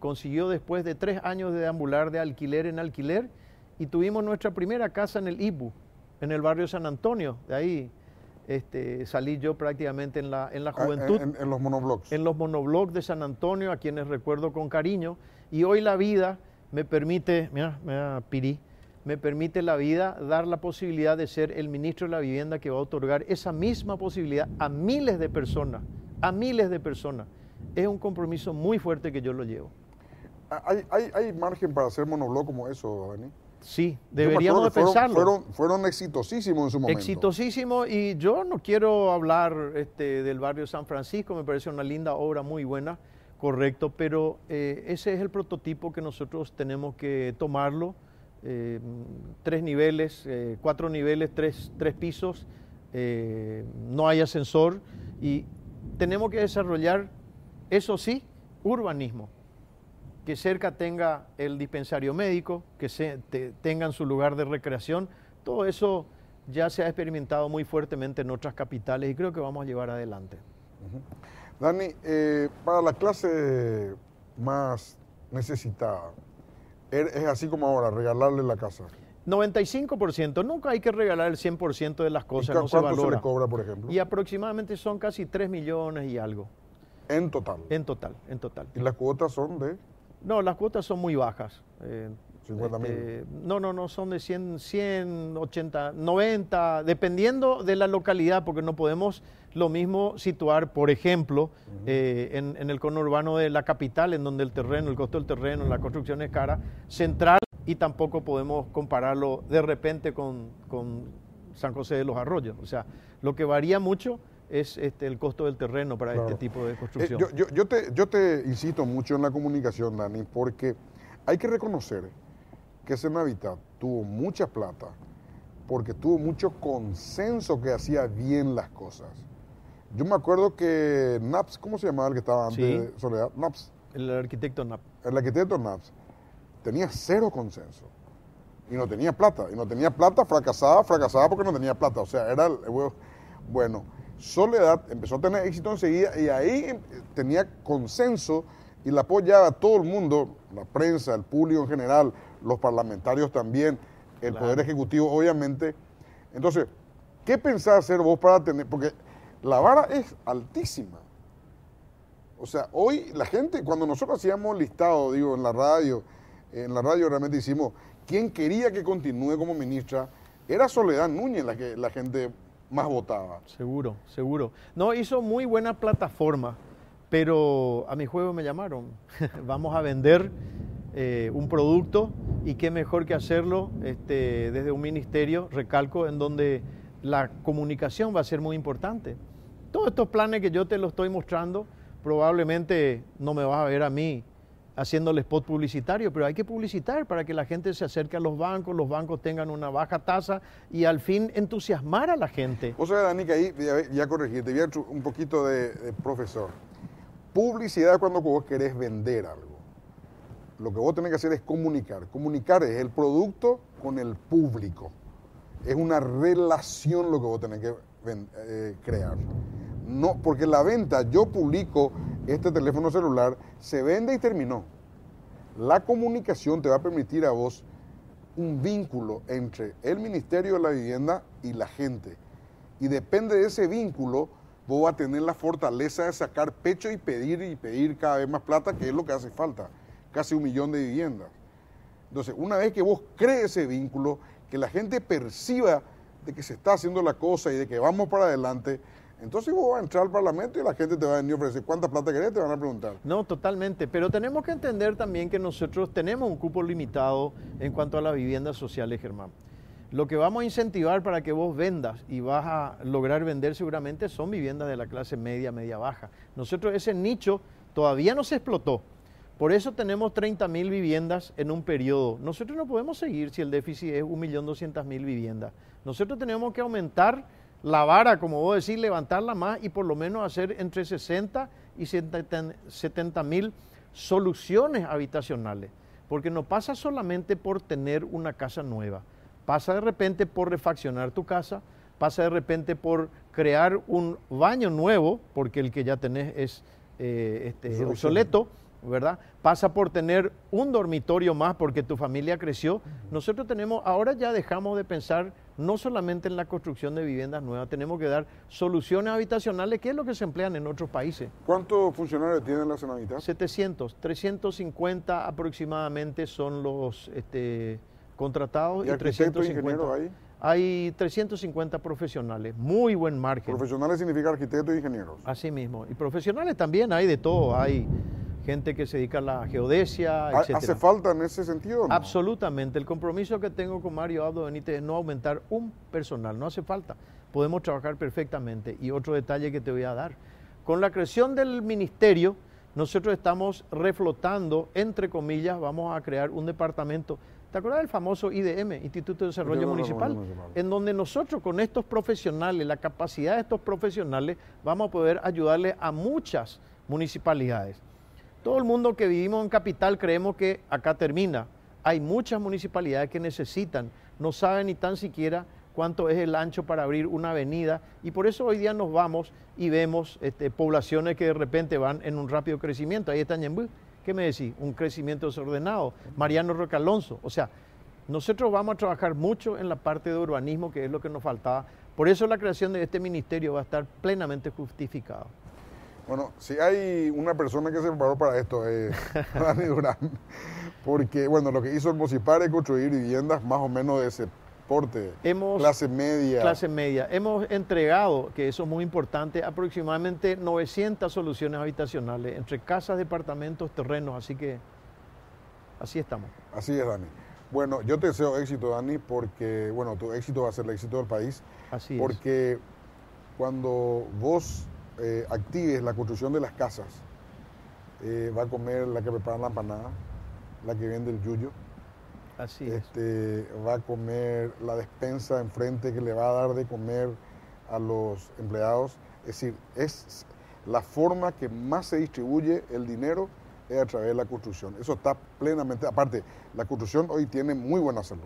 Speaker 3: consiguió después de 3 años de deambular de alquiler en alquiler y tuvimos nuestra primera casa en el Ibu, en el barrio San Antonio. De ahí salí yo prácticamente en la juventud.
Speaker 1: En los monoblocks.
Speaker 3: En los monoblocks de San Antonio, a quienes recuerdo con cariño. Y hoy la vida me permite, me permite la vida dar la posibilidad de ser el ministro de la Vivienda que va a otorgar esa misma posibilidad a miles de personas, a miles de personas. Es un compromiso muy fuerte que yo lo llevo.
Speaker 1: ¿Hay margen para hacer monobloc como eso, Dani?
Speaker 3: Sí, deberíamos de pensarlo.
Speaker 1: Fueron exitosísimos en su momento.
Speaker 3: Exitosísimos, y yo no quiero hablar del barrio San Francisco, me parece una linda obra, muy buena, correcto, pero ese es el prototipo que nosotros tenemos que tomarlo. 3 niveles, 4 niveles, 3 pisos, no hay ascensor y tenemos que desarrollar, eso sí, urbanismo. Que cerca tenga el dispensario médico, que tengan su lugar de recreación. Todo eso ya se ha experimentado muy fuertemente en otras capitales y creo que vamos a llevar adelante.
Speaker 1: Dani, para la clase más necesitada, ¿es así como ahora, regalarle la casa?
Speaker 3: 95%, nunca hay que regalar el 100% de las cosas, no se valora.
Speaker 1: ¿Cuánto se le cobra, por ejemplo?
Speaker 3: Y aproximadamente son casi 3 millones y algo.
Speaker 1: ¿En total?
Speaker 3: En total.
Speaker 1: ¿Y las cuotas son de...?
Speaker 3: No, las cuotas son muy bajas.
Speaker 1: 50.000.
Speaker 3: No, son de 100, 80, 90, dependiendo de la localidad, porque no podemos lo mismo situar, por ejemplo, en el conurbano de la capital, en donde el costo del terreno, la construcción es cara, central, y tampoco podemos compararlo de repente con San José de los Arroyos. O sea, lo que varía mucho es el costo del terreno para este tipo de construcción.
Speaker 1: Yo te insisto mucho en la comunicación, Dani, porque hay que reconocer que Senavitat tuvo mucha plata, porque tuvo mucho consenso que hacía bien las cosas. Yo me acuerdo que Naps, ¿cómo se llamaba el que estaba antes de Soledad? Naps.
Speaker 3: El arquitecto Naps. El
Speaker 1: arquitecto Naps tenía 0 consenso. Y no tenía plata. Y no tenía plata, fracasaba porque no tenía plata. O sea, era bueno. Soledad empezó a tener éxito enseguida y ahí tenía consenso y la apoyaba todo el mundo, la prensa, el público en general, los parlamentarios también, el Poder Ejecutivo obviamente. Entonces, ¿qué pensás hacer vos para tener? Porque la vara es altísima. O sea, hoy la gente, cuando nosotros hacíamos listado, digo, en la radio realmente hicimos, ¿quién quería que continúe como ministra? Era Soledad Núñez la que la gente más votaba.
Speaker 3: Seguro. No, hizo muy buena plataforma, pero a mi juego me llamaron. Vamos a vender un producto y qué mejor que hacerlo desde un ministerio, recalco, en donde la comunicación va a ser muy importante. Todos estos planes que yo te los estoy mostrando, probablemente no me vas a ver a mí haciendo el spot publicitario, pero hay que publicitar para que la gente se acerque a los bancos tengan una baja tasa y al fin entusiasmar a la gente.
Speaker 1: Vos sabés, Dani, que ahí ya corregí, te voy a dar un poquito de profesor. Publicidad cuando vos querés vender algo. Lo que vos tenés que hacer es comunicar. Comunicar es el producto con el público. Es una relación lo que vos tenés que crear. No, porque la venta, yo publico este teléfono celular, se vende y terminó. La comunicación te va a permitir a vos un vínculo entre el Ministerio de la Vivienda y la gente. Y depende de ese vínculo, vos vas a tener la fortaleza de sacar pecho y pedir cada vez más plata, que es lo que hace falta. Casi 1 millón de viviendas. Entonces, una vez que vos crees ese vínculo, que la gente perciba de que se está haciendo la cosa y de que vamos para adelante, entonces vos vas a entrar al Parlamento y la gente te va a venir a ofrecer cuánta plata querés, te van a preguntar.
Speaker 3: No, totalmente, pero tenemos que entender también que nosotros tenemos un cupo limitado en cuanto a las viviendas sociales, Germán. Lo que vamos a incentivar para que vos vendas y vas a lograr vender seguramente son viviendas de la clase media, media baja. Nosotros ese nicho todavía no se explotó. Por eso tenemos 30.000 viviendas en un periodo. Nosotros no podemos seguir si el déficit es 1.200.000 viviendas. Nosotros tenemos que aumentar la vara, como vos decís, levantarla más y por lo menos hacer entre 60 y 70.000 soluciones habitacionales. Porque no pasa solamente por tener una casa nueva. Pasa de repente por refaccionar tu casa, pasa de repente por crear un baño nuevo, porque el que ya tenés es obsoleto, ¿verdad? Pasa por tener un dormitorio más porque tu familia creció. Nosotros tenemos, ahora ya dejamos de pensar no solamente en la construcción de viviendas nuevas, tenemos que dar soluciones habitacionales, que es lo que se emplean en otros países.
Speaker 1: ¿Cuántos funcionarios tienen la Senavitas?
Speaker 3: 350 aproximadamente son los contratados.
Speaker 1: ¿Y arquitectos e ingenieros ahí?
Speaker 3: Hay 350 profesionales, muy buen margen.
Speaker 1: Profesionales significa arquitectos e ingenieros.
Speaker 3: Así mismo. Y profesionales también hay de todo. Hay gente que se dedica a la geodesia, etc.
Speaker 1: ¿Hace falta en ese sentido o no?
Speaker 3: Absolutamente. El compromiso que tengo con Mario Abdo Benítez es no aumentar un personal. No hace falta. Podemos trabajar perfectamente. Y otro detalle que te voy a dar. Con la creación del ministerio, nosotros estamos reflotando, entre comillas, vamos a crear un departamento. ¿Te acuerdas del famoso IDM, Instituto de Desarrollo Municipal? En donde nosotros con estos profesionales, la capacidad de estos profesionales, vamos a poder ayudarle a muchas municipalidades. Todo el mundo que vivimos en capital creemos que acá termina. Hay muchas municipalidades que necesitan, no saben ni tan siquiera cuánto es el ancho para abrir una avenida y por eso hoy día nos vamos y vemos poblaciones que de repente van en un rápido crecimiento. Ahí está Ñemby. ¿Qué me decís? Un crecimiento desordenado. Mariano Roque Alonso. O sea, nosotros vamos a trabajar mucho en la parte de urbanismo, que es lo que nos faltaba. Por eso la creación de este ministerio va a estar plenamente justificada.
Speaker 1: Bueno, si hay una persona que se preparó para esto, es Dani Durán. Porque, bueno, lo que hizo el Mocipar es construir viviendas más o menos de ese porte, clase media.
Speaker 3: Clase media. Hemos entregado, que eso es muy importante, aproximadamente 900 soluciones habitacionales, entre casas, departamentos, terrenos, así que así estamos.
Speaker 1: Así es, Dani. Bueno, yo te deseo éxito, Dani, porque, bueno, tu éxito va a ser el éxito del país.
Speaker 3: Así es.
Speaker 1: Porque cuando vos actives la construcción de las casas, va a comer la que prepara la empanada, la que vende el yuyo.
Speaker 3: Así es.
Speaker 1: Va a comer la despensa enfrente que le va a dar de comer a los empleados. Es decir, es la forma que más se distribuye el dinero es a través de la construcción. Eso está plenamente, aparte, la construcción hoy tiene muy buena salud.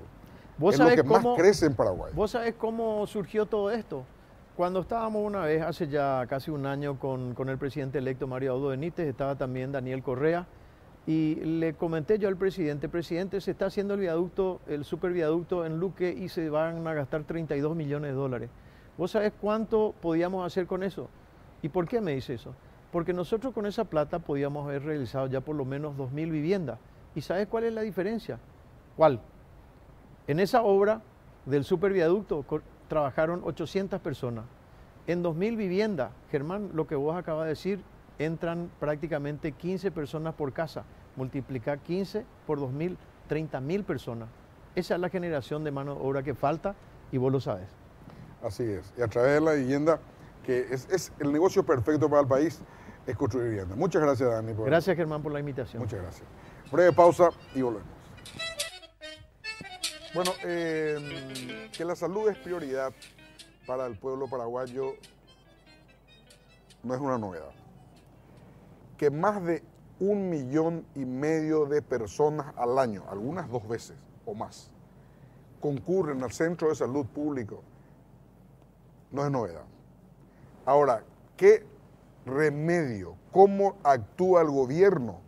Speaker 1: Es lo que más crece en Paraguay.
Speaker 3: ¿Vos sabés cómo surgió todo esto? Cuando estábamos una vez, hace ya casi un año, con el presidente electo Mario Abdo Benítez, estaba también Daniel Correa, y le comenté yo al presidente, se está haciendo el viaducto, el superviaducto en Luque y se van a gastar 32 millones de dólares. ¿Vos sabés cuánto podíamos hacer con eso? ¿Y por qué me dice eso? Porque nosotros con esa plata podíamos haber realizado ya por lo menos 2.000 viviendas. ¿Y sabes cuál es la diferencia? ¿Cuál? En esa obra del superviaducto trabajaron 800 personas. En 2.000 viviendas, Germán, lo que vos acabas de decir, entran prácticamente 15 personas por casa. Multiplicar 15 por 2.000, 30.000 personas. Esa es la generación de mano de obra que falta y vos lo sabes.
Speaker 1: Así es. Y a través de la vivienda, que es el negocio perfecto para el país, es construir vivienda. Muchas gracias, Dani.
Speaker 3: Gracias, Germán, por la invitación.
Speaker 1: Muchas gracias. Breve pausa y volvemos. Bueno, que la salud es prioridad para el pueblo paraguayo no es una novedad. Que más de 1,5 millones de personas al año, algunas 2 veces o más, concurren al centro de salud público, no es novedad. Ahora, ¿qué remedio, cómo actúa el gobierno?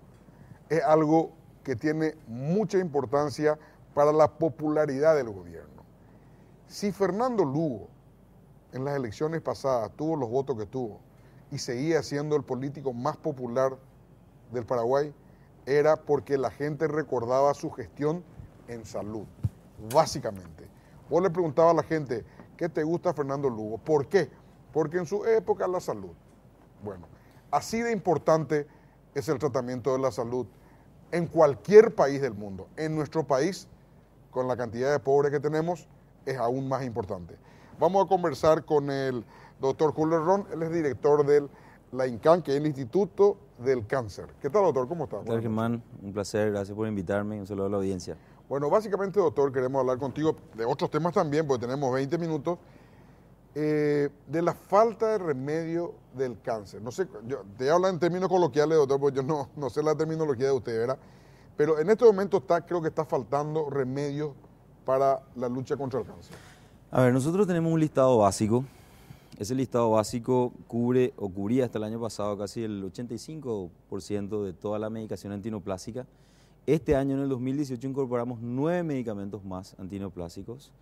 Speaker 1: Es algo que tiene mucha importancia para la popularidad del gobierno. Si Fernando Lugo en las elecciones pasadas tuvo los votos que tuvo y seguía siendo el político más popular del Paraguay, era porque la gente recordaba su gestión en salud, básicamente. Vos le preguntabas a la gente, ¿qué te gusta Fernando Lugo? ¿Por qué? Porque en su época la salud. Bueno, así de importante es el tratamiento de la salud en cualquier país del mundo. En nuestro país, con la cantidad de pobres que tenemos, es aún más importante. Vamos a conversar con el doctor Julio Ron, él es director del la INCAN, que es el Instituto del Cáncer. ¿Qué tal, doctor? ¿Cómo está?
Speaker 4: ¿Qué tal, Germán? Un placer, gracias por invitarme y un saludo a la audiencia.
Speaker 1: Bueno, básicamente, doctor, queremos hablar contigo de otros temas también, porque tenemos 20 minutos, de la falta de remedio del cáncer. No sé, yo te hablo en términos coloquiales, doctor, porque yo no sé la terminología de usted, ¿verdad? Pero en este momento creo que está faltando remedios para la lucha contra el cáncer.
Speaker 4: A ver, nosotros tenemos un listado básico. Ese listado básico cubre o cubría hasta el año pasado casi el 85% de toda la medicación antineoplástica. Este año, en el 2018, incorporamos 9 medicamentos más antineoplásicos.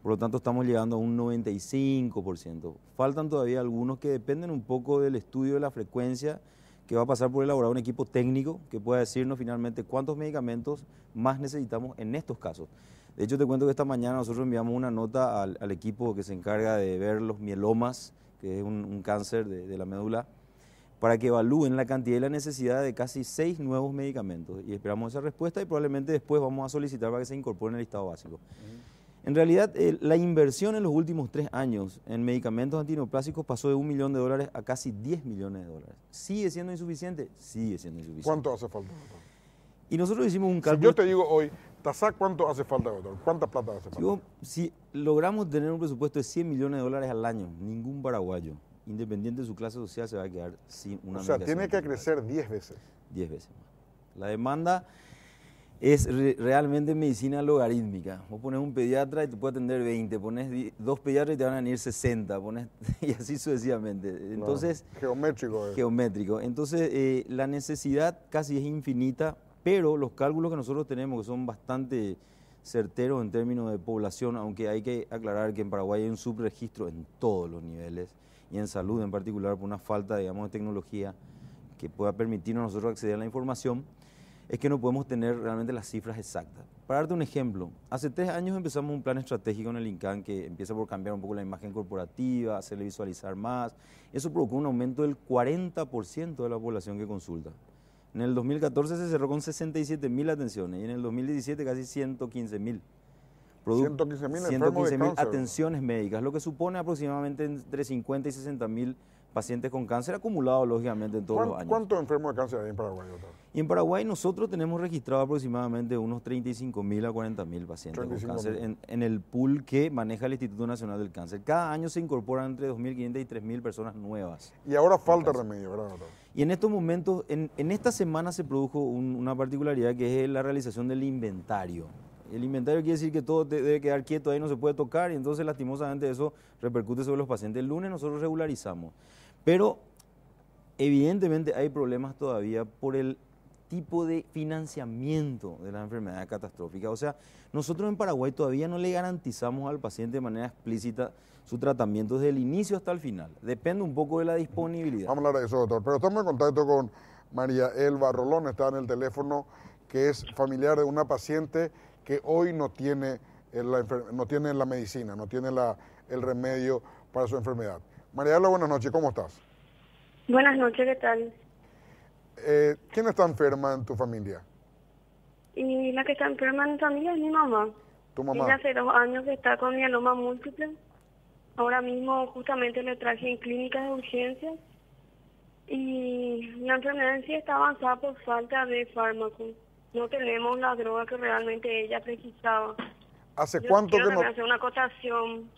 Speaker 4: Por lo tanto, estamos llegando a un 95%. Faltan todavía algunos que dependen un poco del estudio de la frecuencia que va a pasar por elaborar un equipo técnico que pueda decirnos finalmente cuántos medicamentos más necesitamos en estos casos. De hecho, te cuento que esta mañana nosotros enviamos una nota al equipo que se encarga de ver los mielomas, que es un cáncer de la médula, para que evalúen la cantidad y la necesidad de casi 6 nuevos medicamentos. Y esperamos esa respuesta y probablemente después vamos a solicitar para que se incorpore en el listado básico. En realidad, la inversión en los últimos 3 años en medicamentos antineoplásicos pasó de $1 millón a casi $10 millones. ¿Sigue siendo insuficiente? Sigue siendo insuficiente.
Speaker 1: ¿Cuánto hace falta, doctor?
Speaker 4: Y nosotros hicimos un cálculo.
Speaker 1: Si yo te digo hoy, tasá, ¿cuánto hace falta, doctor? ¿Cuánta plata hace falta?
Speaker 4: Si logramos tener un presupuesto de $100 millones al año, ningún paraguayo, independiente de su clase social, se va a quedar sin una medicación.
Speaker 1: O sea, tiene que crecer 10 veces.
Speaker 4: 10 veces más. La demanda es realmente medicina logarítmica. Vos pones un pediatra y te puede atender 20, pones 2 pediatras y te van a venir 60, y así sucesivamente. Entonces,
Speaker 1: no, geométrico.
Speaker 4: Geométrico. Entonces, la necesidad casi es infinita, pero los cálculos que nosotros tenemos, que son bastante certeros en términos de población, aunque hay que aclarar que en Paraguay hay un subregistro en todos los niveles, y en salud en particular, por una falta, digamos, de tecnología que pueda permitirnos a nosotros acceder a la información, es que no podemos tener realmente las cifras exactas. Para darte un ejemplo, hace 3 años empezamos un plan estratégico en el INCAN que empieza por cambiar un poco la imagen corporativa, hacerle visualizar más. Eso provocó un aumento del 40% de la población que consulta. En el 2014 se cerró con 67.000 atenciones y en el 2017 casi 115.000.
Speaker 1: 115.000
Speaker 4: atenciones médicas, lo que supone aproximadamente entre 50 y 60.000 pacientes con cáncer acumulados, lógicamente, en todos los años.
Speaker 1: ¿Cuántos enfermos de cáncer hay en Paraguay, doctor?
Speaker 4: Y en Paraguay nosotros tenemos registrado aproximadamente unos 35.000 a 40.000 pacientes con cáncer en el pool que maneja el Instituto Nacional del Cáncer. Cada año se incorporan entre 2.500 y 3.000 personas nuevas.
Speaker 1: Y ahora falta remedio, ¿verdad, doctor?
Speaker 4: Y en estos momentos, en esta semana se produjo una particularidad que es la realización del inventario. El inventario quiere decir que todo debe quedar quieto, ahí no se puede tocar y entonces lastimosamente eso repercute sobre los pacientes. El lunes nosotros regularizamos, pero evidentemente hay problemas todavía por el tipo de financiamiento de la enfermedad catastrófica. O sea, nosotros en Paraguay todavía no le garantizamos al paciente de manera explícita su tratamiento desde el inicio hasta el final. Depende un poco de la disponibilidad.
Speaker 1: Vamos a hablar de eso, doctor. Pero estamos en contacto con María Elba Rolón, está en el teléfono, que es familiar de una paciente que hoy no tiene la medicina, no tiene el remedio para su enfermedad. María Elba, buenas noches, ¿cómo estás?
Speaker 5: Buenas noches, ¿qué tal?
Speaker 1: ¿Quién está enferma en tu familia?
Speaker 5: Y la que está enferma en mi familia es mi mamá.
Speaker 1: ¿Tu mamá?
Speaker 5: Ella hace 2 años que está con mieloma múltiple. Ahora mismo justamente le traje en clínicas de urgencias. Y la enfermedad en sí está avanzada por falta de fármacos. No tenemos la droga que realmente ella precisaba.
Speaker 1: ¿Hace cuánto que no?
Speaker 5: Hacer una acotación.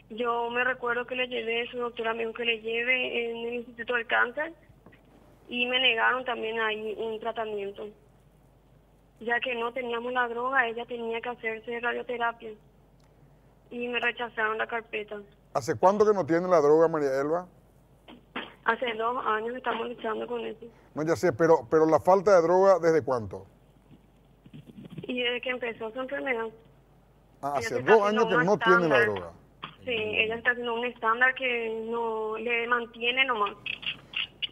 Speaker 5: Yo me recuerdo que le llevé, su doctora me dijo que le lleve en el Instituto del Cáncer y me negaron también ahí un tratamiento. Ya que no teníamos la droga, ella tenía que hacerse radioterapia y me rechazaron la carpeta.
Speaker 1: ¿Hace cuánto que no tiene la droga, María Elba?
Speaker 5: Hace 2 años estamos luchando con eso.
Speaker 1: No, ya sé, pero la falta de droga, ¿desde cuánto?
Speaker 5: Y desde que empezó su enfermedad.
Speaker 1: Hace 2 años que no tiene la droga.
Speaker 5: Sí, ella está haciendo un estándar que no le mantiene nomás.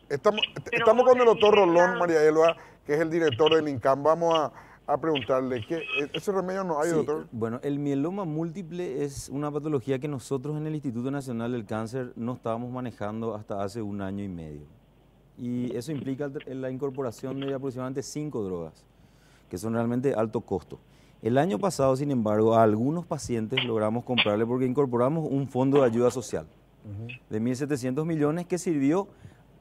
Speaker 1: Estamos con el doctor Rolón, María Elba, que es el director del INCAN. Vamos a preguntarle, ¿ese remedio no hay,
Speaker 4: Sí,
Speaker 1: doctor?
Speaker 4: bueno, el mieloma múltiple es una patología que nosotros en el Instituto Nacional del Cáncer no estábamos manejando hasta hace 1 año y medio. Y eso implica la incorporación de aproximadamente 5 drogas, que son realmente de alto costo. El año pasado, sin embargo, a algunos pacientes logramos comprarle porque incorporamos un fondo de ayuda social de 1.700 millones que sirvió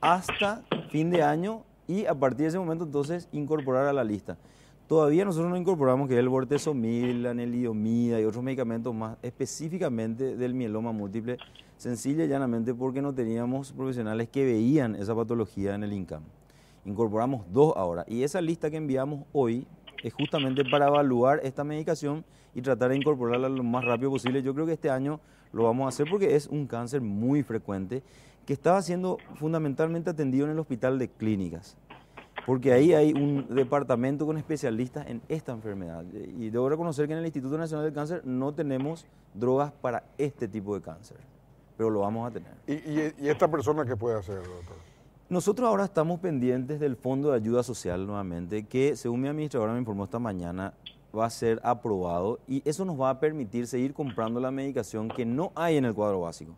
Speaker 4: hasta fin de año y a partir de ese momento entonces incorporar a la lista. Todavía nosotros no incorporamos que es el bortezomib, la lenalidomida y otros medicamentos más específicamente del mieloma múltiple, sencilla y llanamente porque no teníamos profesionales que veían esa patología en el INCAM. Incorporamos 2 ahora y esa lista que enviamos hoy es justamente para evaluar esta medicación y tratar de incorporarla lo más rápido posible. Yo creo que este año lo vamos a hacer porque es un cáncer muy frecuente que estaba siendo fundamentalmente atendido en el hospital de clínicas. Porque ahí hay un departamento con especialistas en esta enfermedad. Y debo reconocer que en el Instituto Nacional del Cáncer no tenemos drogas para este tipo de cáncer, pero lo vamos a tener.
Speaker 1: ¿Y esta persona qué puede hacer, doctor?
Speaker 4: Nosotros ahora estamos pendientes del Fondo de Ayuda Social nuevamente, que según mi administradora me informó esta mañana, va a ser aprobado y eso nos va a permitir seguir comprando la medicación que no hay en el cuadro básico.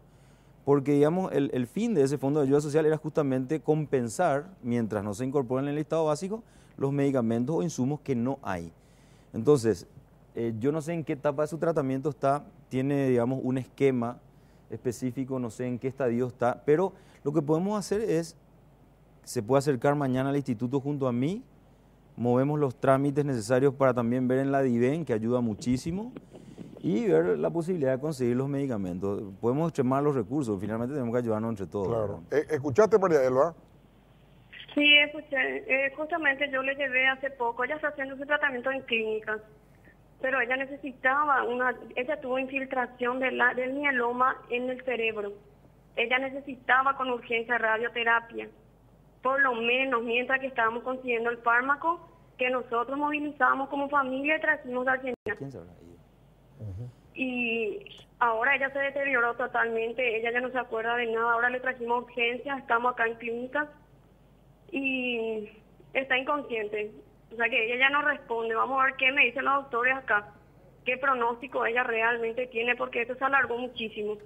Speaker 4: Porque, digamos, el fin de ese Fondo de Ayuda Social era justamente compensar, mientras no se incorporen en el listado básico, los medicamentos o insumos que no hay. Entonces, yo no sé en qué etapa de su tratamiento está, tiene, digamos, un esquema específico, no sé en qué estadio está, pero lo que podemos hacer es, se puede acercar mañana al instituto junto a mí, movemos los trámites necesarios para también ver en la DIVEN, que ayuda muchísimo, y ver la posibilidad de conseguir los medicamentos. Podemos extremar los recursos, finalmente tenemos que ayudarnos entre todos.
Speaker 1: Claro. ¿Escuchaste, María Elba?
Speaker 5: Sí, escuché. Justamente yo le llevé hace poco, ella está haciendo su tratamiento en clínicas, pero ella necesitaba ella tuvo infiltración del mieloma en el cerebro. Ella necesitaba con urgencia radioterapia, por lo menos mientras que estábamos consiguiendo el fármaco que nosotros movilizamos como familia y trajimos a Argentina.
Speaker 4: ¿Quién sabrá?
Speaker 5: Y ahora ella se deterioró totalmente, ella ya no se acuerda de nada, ahora le trajimos urgencias, estamos acá en clínicas y está inconsciente, o sea que ella ya no responde. Vamos a ver qué me dicen los doctores acá, qué pronóstico ella realmente tiene, porque esto se alargó muchísimo.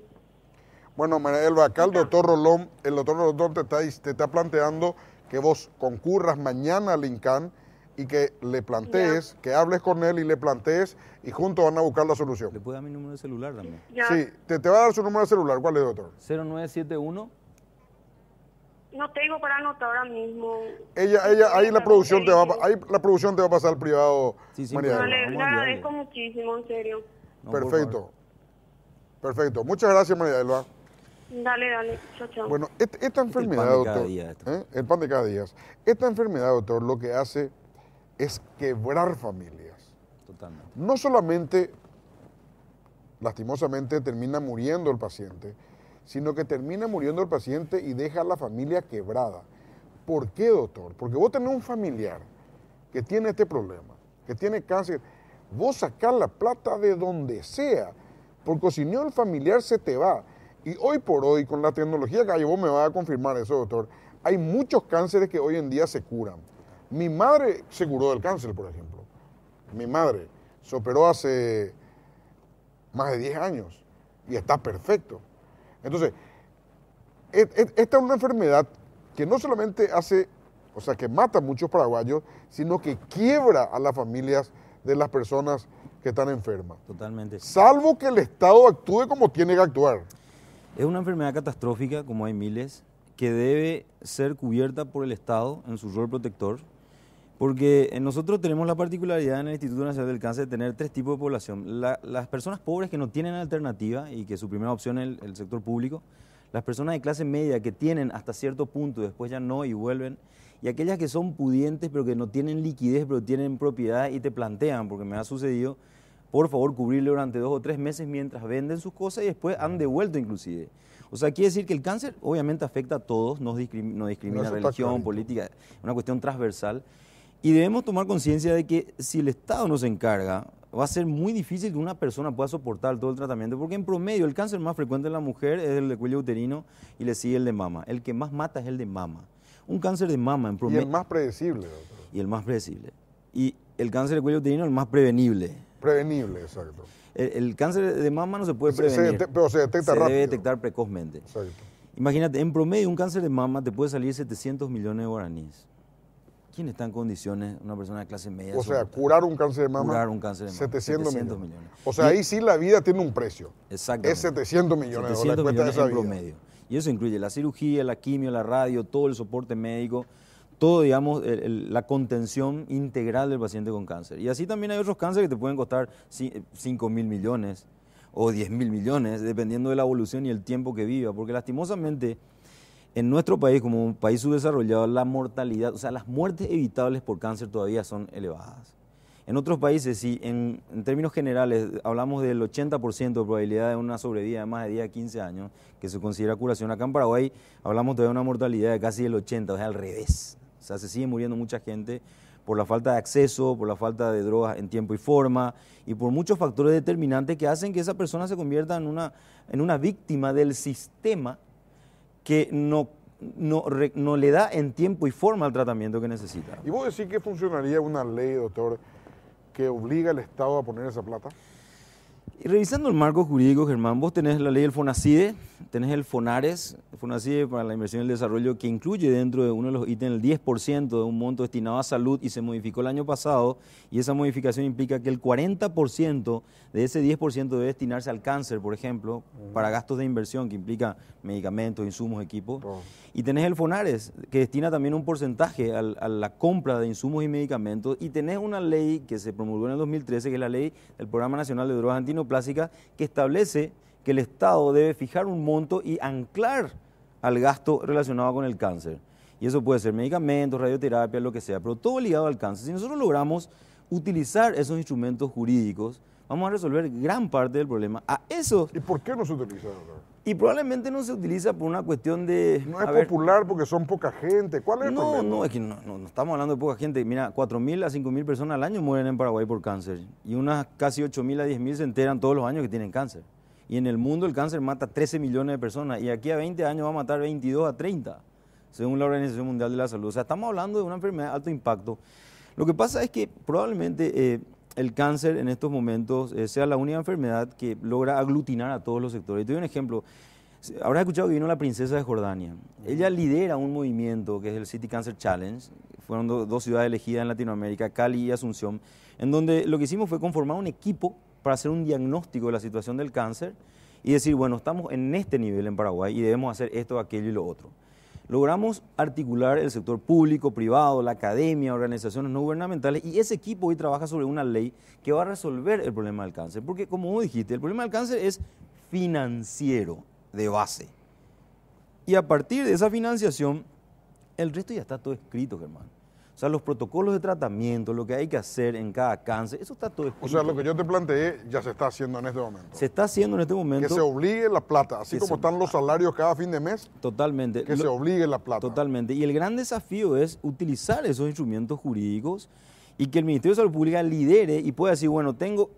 Speaker 1: Bueno, María Elba, acá el doctor Rolón te está planteando que vos concurras mañana al INCAN y que le plantees, que hables con él y le plantees y juntos van a buscar la solución.
Speaker 4: ¿Le puede dar mi número de celular también?
Speaker 5: Ya.
Speaker 1: Sí, te va a dar su número de celular. ¿Cuál es, doctor?
Speaker 4: 0971.
Speaker 5: No tengo para anotar ahora mismo.
Speaker 1: Ahí la producción te va a pasar al privado,
Speaker 4: Sí,
Speaker 1: María
Speaker 4: pero
Speaker 1: Elba.
Speaker 5: Le
Speaker 4: vamos a
Speaker 5: agradezco
Speaker 4: ayudarle.
Speaker 5: muchísimo, en serio.
Speaker 4: No, por
Speaker 1: Perfecto. Perfecto. Muchas gracias, María Elba.
Speaker 5: Dale, chao, chao.
Speaker 1: Bueno, esta enfermedad,
Speaker 4: pan de cada
Speaker 1: doctor,
Speaker 4: día esto.
Speaker 1: el pan de cada día. Esta enfermedad, doctor, lo que hace es quebrar familias.
Speaker 4: Totalmente.
Speaker 1: No solamente, lastimosamente, termina muriendo el paciente, sino que termina muriendo el paciente y deja a la familia quebrada. ¿Por qué, doctor? Porque vos tenés un familiar que tiene este problema, que tiene cáncer, vos sacás la plata de donde sea, porque si no el familiar se te va. Y hoy por hoy, con la tecnología que hay, vos me vas a confirmar eso, doctor, hay muchos cánceres que hoy en día se curan. Mi madre se curó del cáncer, por ejemplo. Mi madre se operó hace más de 10 años y está perfecto. Entonces, esta es una enfermedad que no solamente que mata a muchos paraguayos, sino que quiebra a las familias de las personas que están enfermas.
Speaker 4: Totalmente.
Speaker 1: Salvo que el Estado actúe como tiene que actuar.
Speaker 4: Es una enfermedad catastrófica, como hay miles, que debe ser cubierta por el Estado en su rol protector, porque nosotros tenemos la particularidad en el Instituto Nacional del Cáncer de tener 3 tipos de población. Las personas pobres que no tienen alternativa y que su primera opción es el sector público, las personas de clase media que tienen hasta cierto punto, después ya no y vuelven, y aquellas que son pudientes pero que no tienen liquidez, pero tienen propiedad y te plantean, porque me ha sucedido, por favor cubrirle durante 2 o 3 meses mientras venden sus cosas y después han devuelto inclusive. O sea, quiere decir que el cáncer obviamente afecta a todos, no discrimina
Speaker 1: Eso está
Speaker 4: religión,
Speaker 1: clarito.
Speaker 4: política, es una cuestión transversal. Y debemos tomar conciencia de que si el Estado no se encarga, va a ser muy difícil que una persona pueda soportar todo el tratamiento, porque en promedio el cáncer más frecuente en la mujer es el de cuello uterino y le sigue el de mama. El que más mata es el de mama. Un cáncer de mama en
Speaker 1: Y
Speaker 4: promedio.
Speaker 1: el más predecible, doctor.
Speaker 4: Y el más predecible. Y el cáncer de cuello uterino es el más prevenible.
Speaker 1: Prevenible, exacto.
Speaker 4: El cáncer de mama no se puede
Speaker 1: Se
Speaker 4: prevenir.
Speaker 1: pero se detecta
Speaker 4: se
Speaker 1: rápido.
Speaker 4: debe detectar precozmente.
Speaker 1: Exacto.
Speaker 4: Imagínate, en promedio un cáncer de mama te puede salir 700 millones de guaraníes. ¿Quién está en condiciones, una persona de clase media?
Speaker 1: O sea,
Speaker 4: soportar?
Speaker 1: curar un cáncer de mama.
Speaker 4: Curar un cáncer de mama.
Speaker 1: 700 millones. O sea, ahí sí la vida tiene un precio.
Speaker 4: Exactamente.
Speaker 1: Es 700 millones de
Speaker 4: 700
Speaker 1: dólares cuesta
Speaker 4: millones
Speaker 1: esa
Speaker 4: en
Speaker 1: vida.
Speaker 4: promedio. Y eso incluye la cirugía, la quimio, la radio, todo el soporte médico, todo, digamos, la contención integral del paciente con cáncer. Y así también hay otros cánceres que te pueden costar 5.000 millones o 10.000 millones, dependiendo de la evolución y el tiempo que viva. Porque lastimosamente, en nuestro país, como un país subdesarrollado, la mortalidad, o sea, las muertes evitables por cáncer todavía son elevadas. En otros países, si en términos generales hablamos del 80% de probabilidad de una sobrevida de más de 10 a 15 años, que se considera curación, acá en Paraguay hablamos todavía de una mortalidad de casi el 80%, o sea, al revés. O sea, se sigue muriendo mucha gente por la falta de acceso, por la falta de drogas en tiempo y forma, y por muchos factores determinantes que hacen que esa persona se convierta en una víctima del sistema que no le da en tiempo y forma el tratamiento que necesita.
Speaker 1: ¿Y vos decís que funcionaría una ley, doctor, que obliga al Estado a poner esa plata?
Speaker 4: Y revisando el marco jurídico, Germán, vos tenés la ley del FONACIDE, tenés el FONARES, el FONACIDE para la inversión y el desarrollo, que incluye dentro de uno de los ítems el 10% de un monto destinado a salud y se modificó el año pasado, y esa modificación implica que el 40% de ese 10% debe destinarse al cáncer, por ejemplo, para gastos de inversión que implica medicamentos, insumos, equipos. Y tenés el FONARES, que destina también un porcentaje a la compra de insumos y medicamentos, y tenés una ley que se promulgó en el 2013, que es la ley del Programa Nacional de Drogas Antineoplásicas, que establece que el Estado debe fijar un monto y anclar al gasto relacionado con el cáncer. Y eso puede ser medicamentos, radioterapia, lo que sea, pero todo ligado al cáncer. Si nosotros logramos utilizar esos instrumentos jurídicos, vamos a resolver gran parte del problema.
Speaker 1: ¿Y por qué no se utiliza, doctor?
Speaker 4: Y probablemente no se utiliza por una cuestión de...
Speaker 1: No es popular porque son poca gente. ¿Cuál es el problema?
Speaker 4: No, es que no estamos hablando de poca gente. Mira, 4.000 a 5.000 personas al año mueren en Paraguay por cáncer. Y unas casi 8.000 a 10.000 se enteran todos los años que tienen cáncer. Y en el mundo el cáncer mata 13 millones de personas. Y aquí a 20 años va a matar 22 a 30, según la Organización Mundial de la Salud. O sea, estamos hablando de una enfermedad de alto impacto. Lo que pasa es que probablemente el cáncer en estos momentos sea la única enfermedad que logra aglutinar a todos los sectores. Y te doy un ejemplo. Habrás escuchado que vino la princesa de Jordania. Ella lidera un movimiento que es el City Cancer Challenge. Fueron dos ciudades elegidas en Latinoamérica, Cali y Asunción, en donde lo que hicimos fue conformar un equipo para hacer un diagnóstico de la situación del cáncer y decir, bueno, estamos en este nivel en Paraguay y debemos hacer esto, aquello y lo otro. Logramos articular el sector público, privado, la academia, organizaciones no gubernamentales, y ese equipo hoy trabaja sobre una ley que va a resolver el problema del cáncer. Porque, como vos dijiste, el problema del cáncer es financiero de base. Y a partir de esa financiación, el resto ya está todo escrito, Germán. O sea, los protocolos de tratamiento, lo que hay que hacer en cada cáncer, eso está todo escrito.
Speaker 1: O sea, lo que yo te planteé ya se está haciendo en este momento.
Speaker 4: Se está haciendo en este momento.
Speaker 1: Que se obligue la plata, así como están los salarios cada fin de mes.
Speaker 4: Totalmente.
Speaker 1: Que se obligue la plata.
Speaker 4: Totalmente. Y el gran desafío es utilizar esos instrumentos jurídicos y que el Ministerio de Salud Pública lidere y pueda decir, bueno, tengo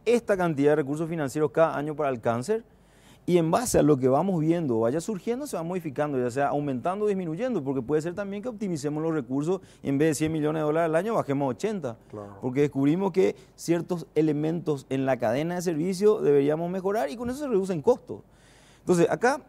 Speaker 4: esta cantidad de recursos financieros cada año para el cáncer, y en base a lo que vamos viendo vaya surgiendo, se va modificando, ya sea aumentando o disminuyendo, porque puede ser también que optimicemos los recursos y en vez de 100 millones de dólares al año bajemos a 80,
Speaker 1: Claro.
Speaker 4: porque descubrimos que ciertos elementos en la cadena de servicio deberíamos mejorar y con eso se reducen costos. Entonces, acá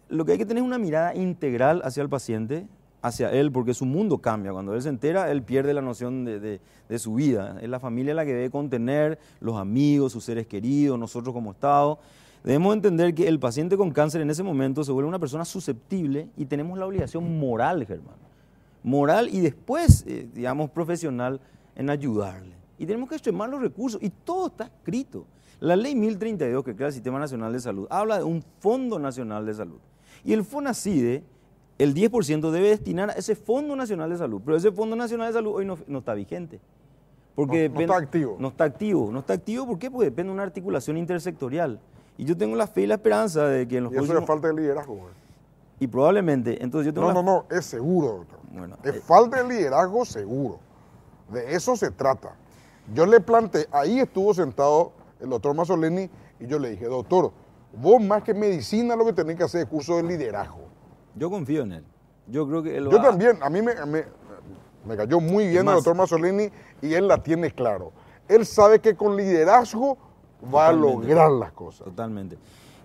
Speaker 4: lo que hay que tener es una mirada integral hacia el paciente, hacia él, porque su mundo cambia. Cuando él se entera, él pierde la noción de su vida. Es la familia la que debe contener, los amigos, sus seres queridos, nosotros como Estado. Debemos entender que el paciente con cáncer en ese momento se vuelve una persona susceptible y tenemos la obligación moral, Germán. Moral y después, digamos, profesional en ayudarle. Y tenemos que extremar los recursos y todo está escrito. La ley 1032 que crea el Sistema Nacional de Salud habla de un Fondo Nacional de Salud. Y el FONACIDE, el 10% debe destinar a ese Fondo Nacional de Salud. Pero ese Fondo Nacional de Salud hoy no está vigente. Porque
Speaker 1: no está activo.
Speaker 4: No está activo. No está activo, ¿por qué? Porque depende de una articulación intersectorial. Y yo tengo la fe y la esperanza de que en los
Speaker 1: Y eso
Speaker 4: próximos...
Speaker 1: es falta de liderazgo, güey.
Speaker 4: Y probablemente, entonces yo tengo
Speaker 1: No, es seguro, doctor.
Speaker 4: Bueno,
Speaker 1: es falta de liderazgo seguro. De eso se trata. Yo le planteé, ahí estuvo sentado el doctor Mazzoleni y yo le dije, doctor, vos más que medicina lo que tenés que hacer es curso de liderazgo.
Speaker 4: Yo confío en él. Yo creo que él
Speaker 1: Yo también, a mí Me cayó muy bien el
Speaker 4: Más.
Speaker 1: doctor Mazzolini y él la tiene claro. Él sabe que con liderazgo va a
Speaker 4: Totalmente.
Speaker 1: lograr las cosas.
Speaker 4: Totalmente.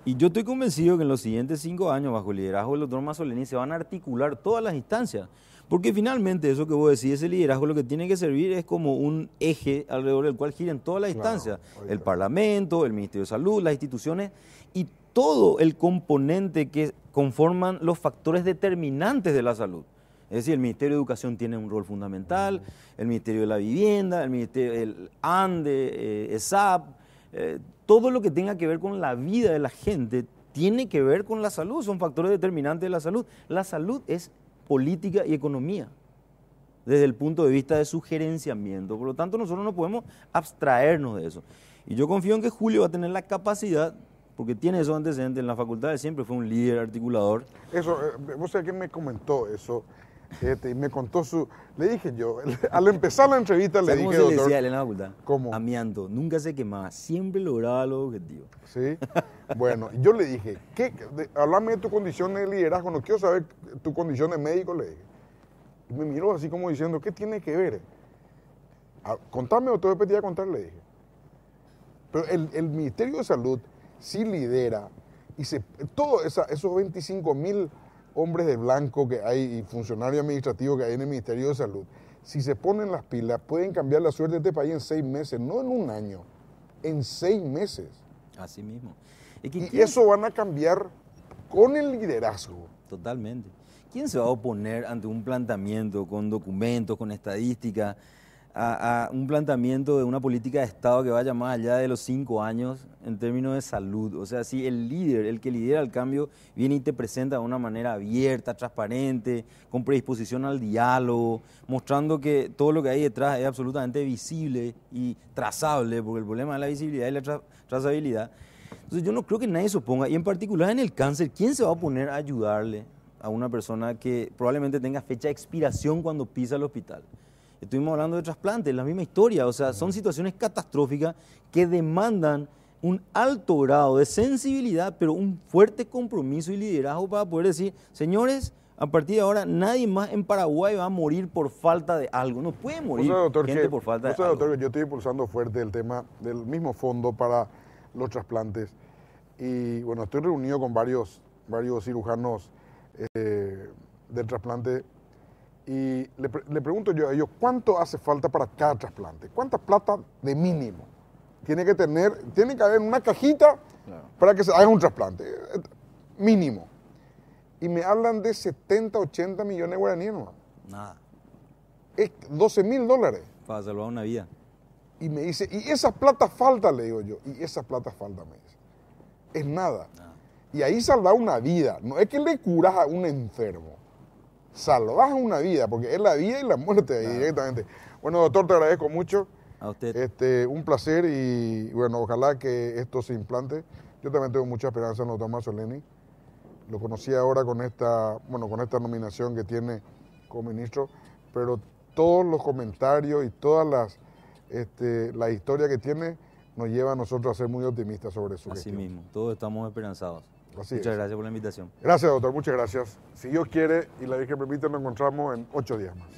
Speaker 4: Y yo estoy convencido que en los siguientes 5 años, bajo el liderazgo del doctor Mazzolini, se van a articular todas las instancias. Porque finalmente, eso que vos decís, ese liderazgo lo que tiene que servir es como un eje alrededor del cual giren todas las
Speaker 1: Claro,
Speaker 4: instancias.
Speaker 1: ahí
Speaker 4: El
Speaker 1: está.
Speaker 4: Parlamento, el Ministerio de Salud, las instituciones y todo el componente que conforman los factores determinantes de la salud. Es decir, el Ministerio de Educación tiene un rol fundamental, el Ministerio de la Vivienda, el Ministerio, el ANDE, ESAP, todo lo que tenga que ver con la vida de la gente tiene que ver con la salud, son factores determinantes de la salud. La salud es política y economía, desde el punto de vista de su gerenciamiento. Por lo tanto, nosotros no podemos abstraernos de eso. Y yo confío en que Julio va a tener la capacidad, porque tiene esos antecedentes en la facultad, siempre fue un líder articulador.
Speaker 1: Eso, vos sabés que me comentó eso, y me contó su... Le dije yo, al empezar la entrevista le
Speaker 4: ¿Sabes
Speaker 1: dije,
Speaker 4: cómo se le
Speaker 1: doctor...
Speaker 4: decía a él en la facultad?
Speaker 1: ¿Cómo?
Speaker 4: Amianto, nunca se quemaba, siempre lograba los objetivos.
Speaker 1: Sí. Bueno, yo le dije, háblame de tu condición de liderazgo, no quiero saber tu condición de médico, le dije. Y me miró así como diciendo, ¿qué tiene que ver? Contame, doctor, después te voy a contar, le dije. Pero el Ministerio de Salud sí lidera, y todos esos 25.000 hombres de blanco que hay y funcionarios administrativos que hay en el Ministerio de Salud, si se ponen las pilas, pueden cambiar la suerte de este país en 6 meses, no en un año, en 6 meses.
Speaker 4: Así mismo. Es que
Speaker 1: Y
Speaker 4: ¿quién-
Speaker 1: eso van a cambiar con el liderazgo.
Speaker 4: Totalmente. ¿Quién se va a oponer ante un planteamiento con documentos, con estadística, a un planteamiento de una política de Estado que vaya más allá de los 5 años en términos de salud? O sea, si el líder, el que lidera el cambio, viene y te presenta de una manera abierta, transparente, con predisposición al diálogo, mostrando que todo lo que hay detrás es absolutamente visible y trazable, porque el problema es la visibilidad y la trazabilidad. Entonces yo no creo que nadie se oponga, y en particular en el cáncer, ¿quién se va a oponer a ayudarle a una persona que probablemente tenga fecha de expiración cuando pisa el hospital? Estuvimos hablando de trasplantes, la misma historia, o sea, son situaciones catastróficas que demandan un alto grado de sensibilidad, pero un fuerte compromiso y liderazgo para poder decir, señores, a partir de ahora nadie más en Paraguay va a morir por falta de algo, no puede morir gente por falta de algo.
Speaker 1: Doctor, que yo estoy impulsando fuerte el tema del mismo fondo para los trasplantes. Y bueno, estoy reunido con varios cirujanos del trasplante. Y le pregunto yo a ellos, ¿cuánto hace falta para cada trasplante? ¿Cuánta plata de mínimo? Tiene que haber una cajita para que se haga un trasplante, mínimo. Y me hablan de 70, 80 millones de guaraníes nomás.
Speaker 4: Nada,
Speaker 1: Es $12.000.
Speaker 4: para salvar una vida.
Speaker 1: Y me dice, y esa plata falta, le digo yo, y esa plata falta, me dice. Es nada. Y ahí salvar una vida, no es que le curas a un enfermo. Salvas una vida, porque es la vida y la muerte ahí directamente. Bueno, doctor, te agradezco mucho.
Speaker 4: A usted.
Speaker 1: Un placer y bueno, ojalá que esto se implante. Yo también tengo mucha esperanza en el doctor Mazzolini. Lo conocí ahora con esta nominación que tiene como ministro, pero todos los comentarios y todas la historia que tiene nos lleva a nosotros a ser muy optimistas sobre su
Speaker 4: Así
Speaker 1: gestión.
Speaker 4: mismo, todos estamos esperanzados.
Speaker 1: Así
Speaker 4: Muchas
Speaker 1: es.
Speaker 4: gracias por la invitación.
Speaker 1: Gracias, doctor, muchas gracias. Si Dios quiere y la Virgen permite, nos encontramos en 8 días más.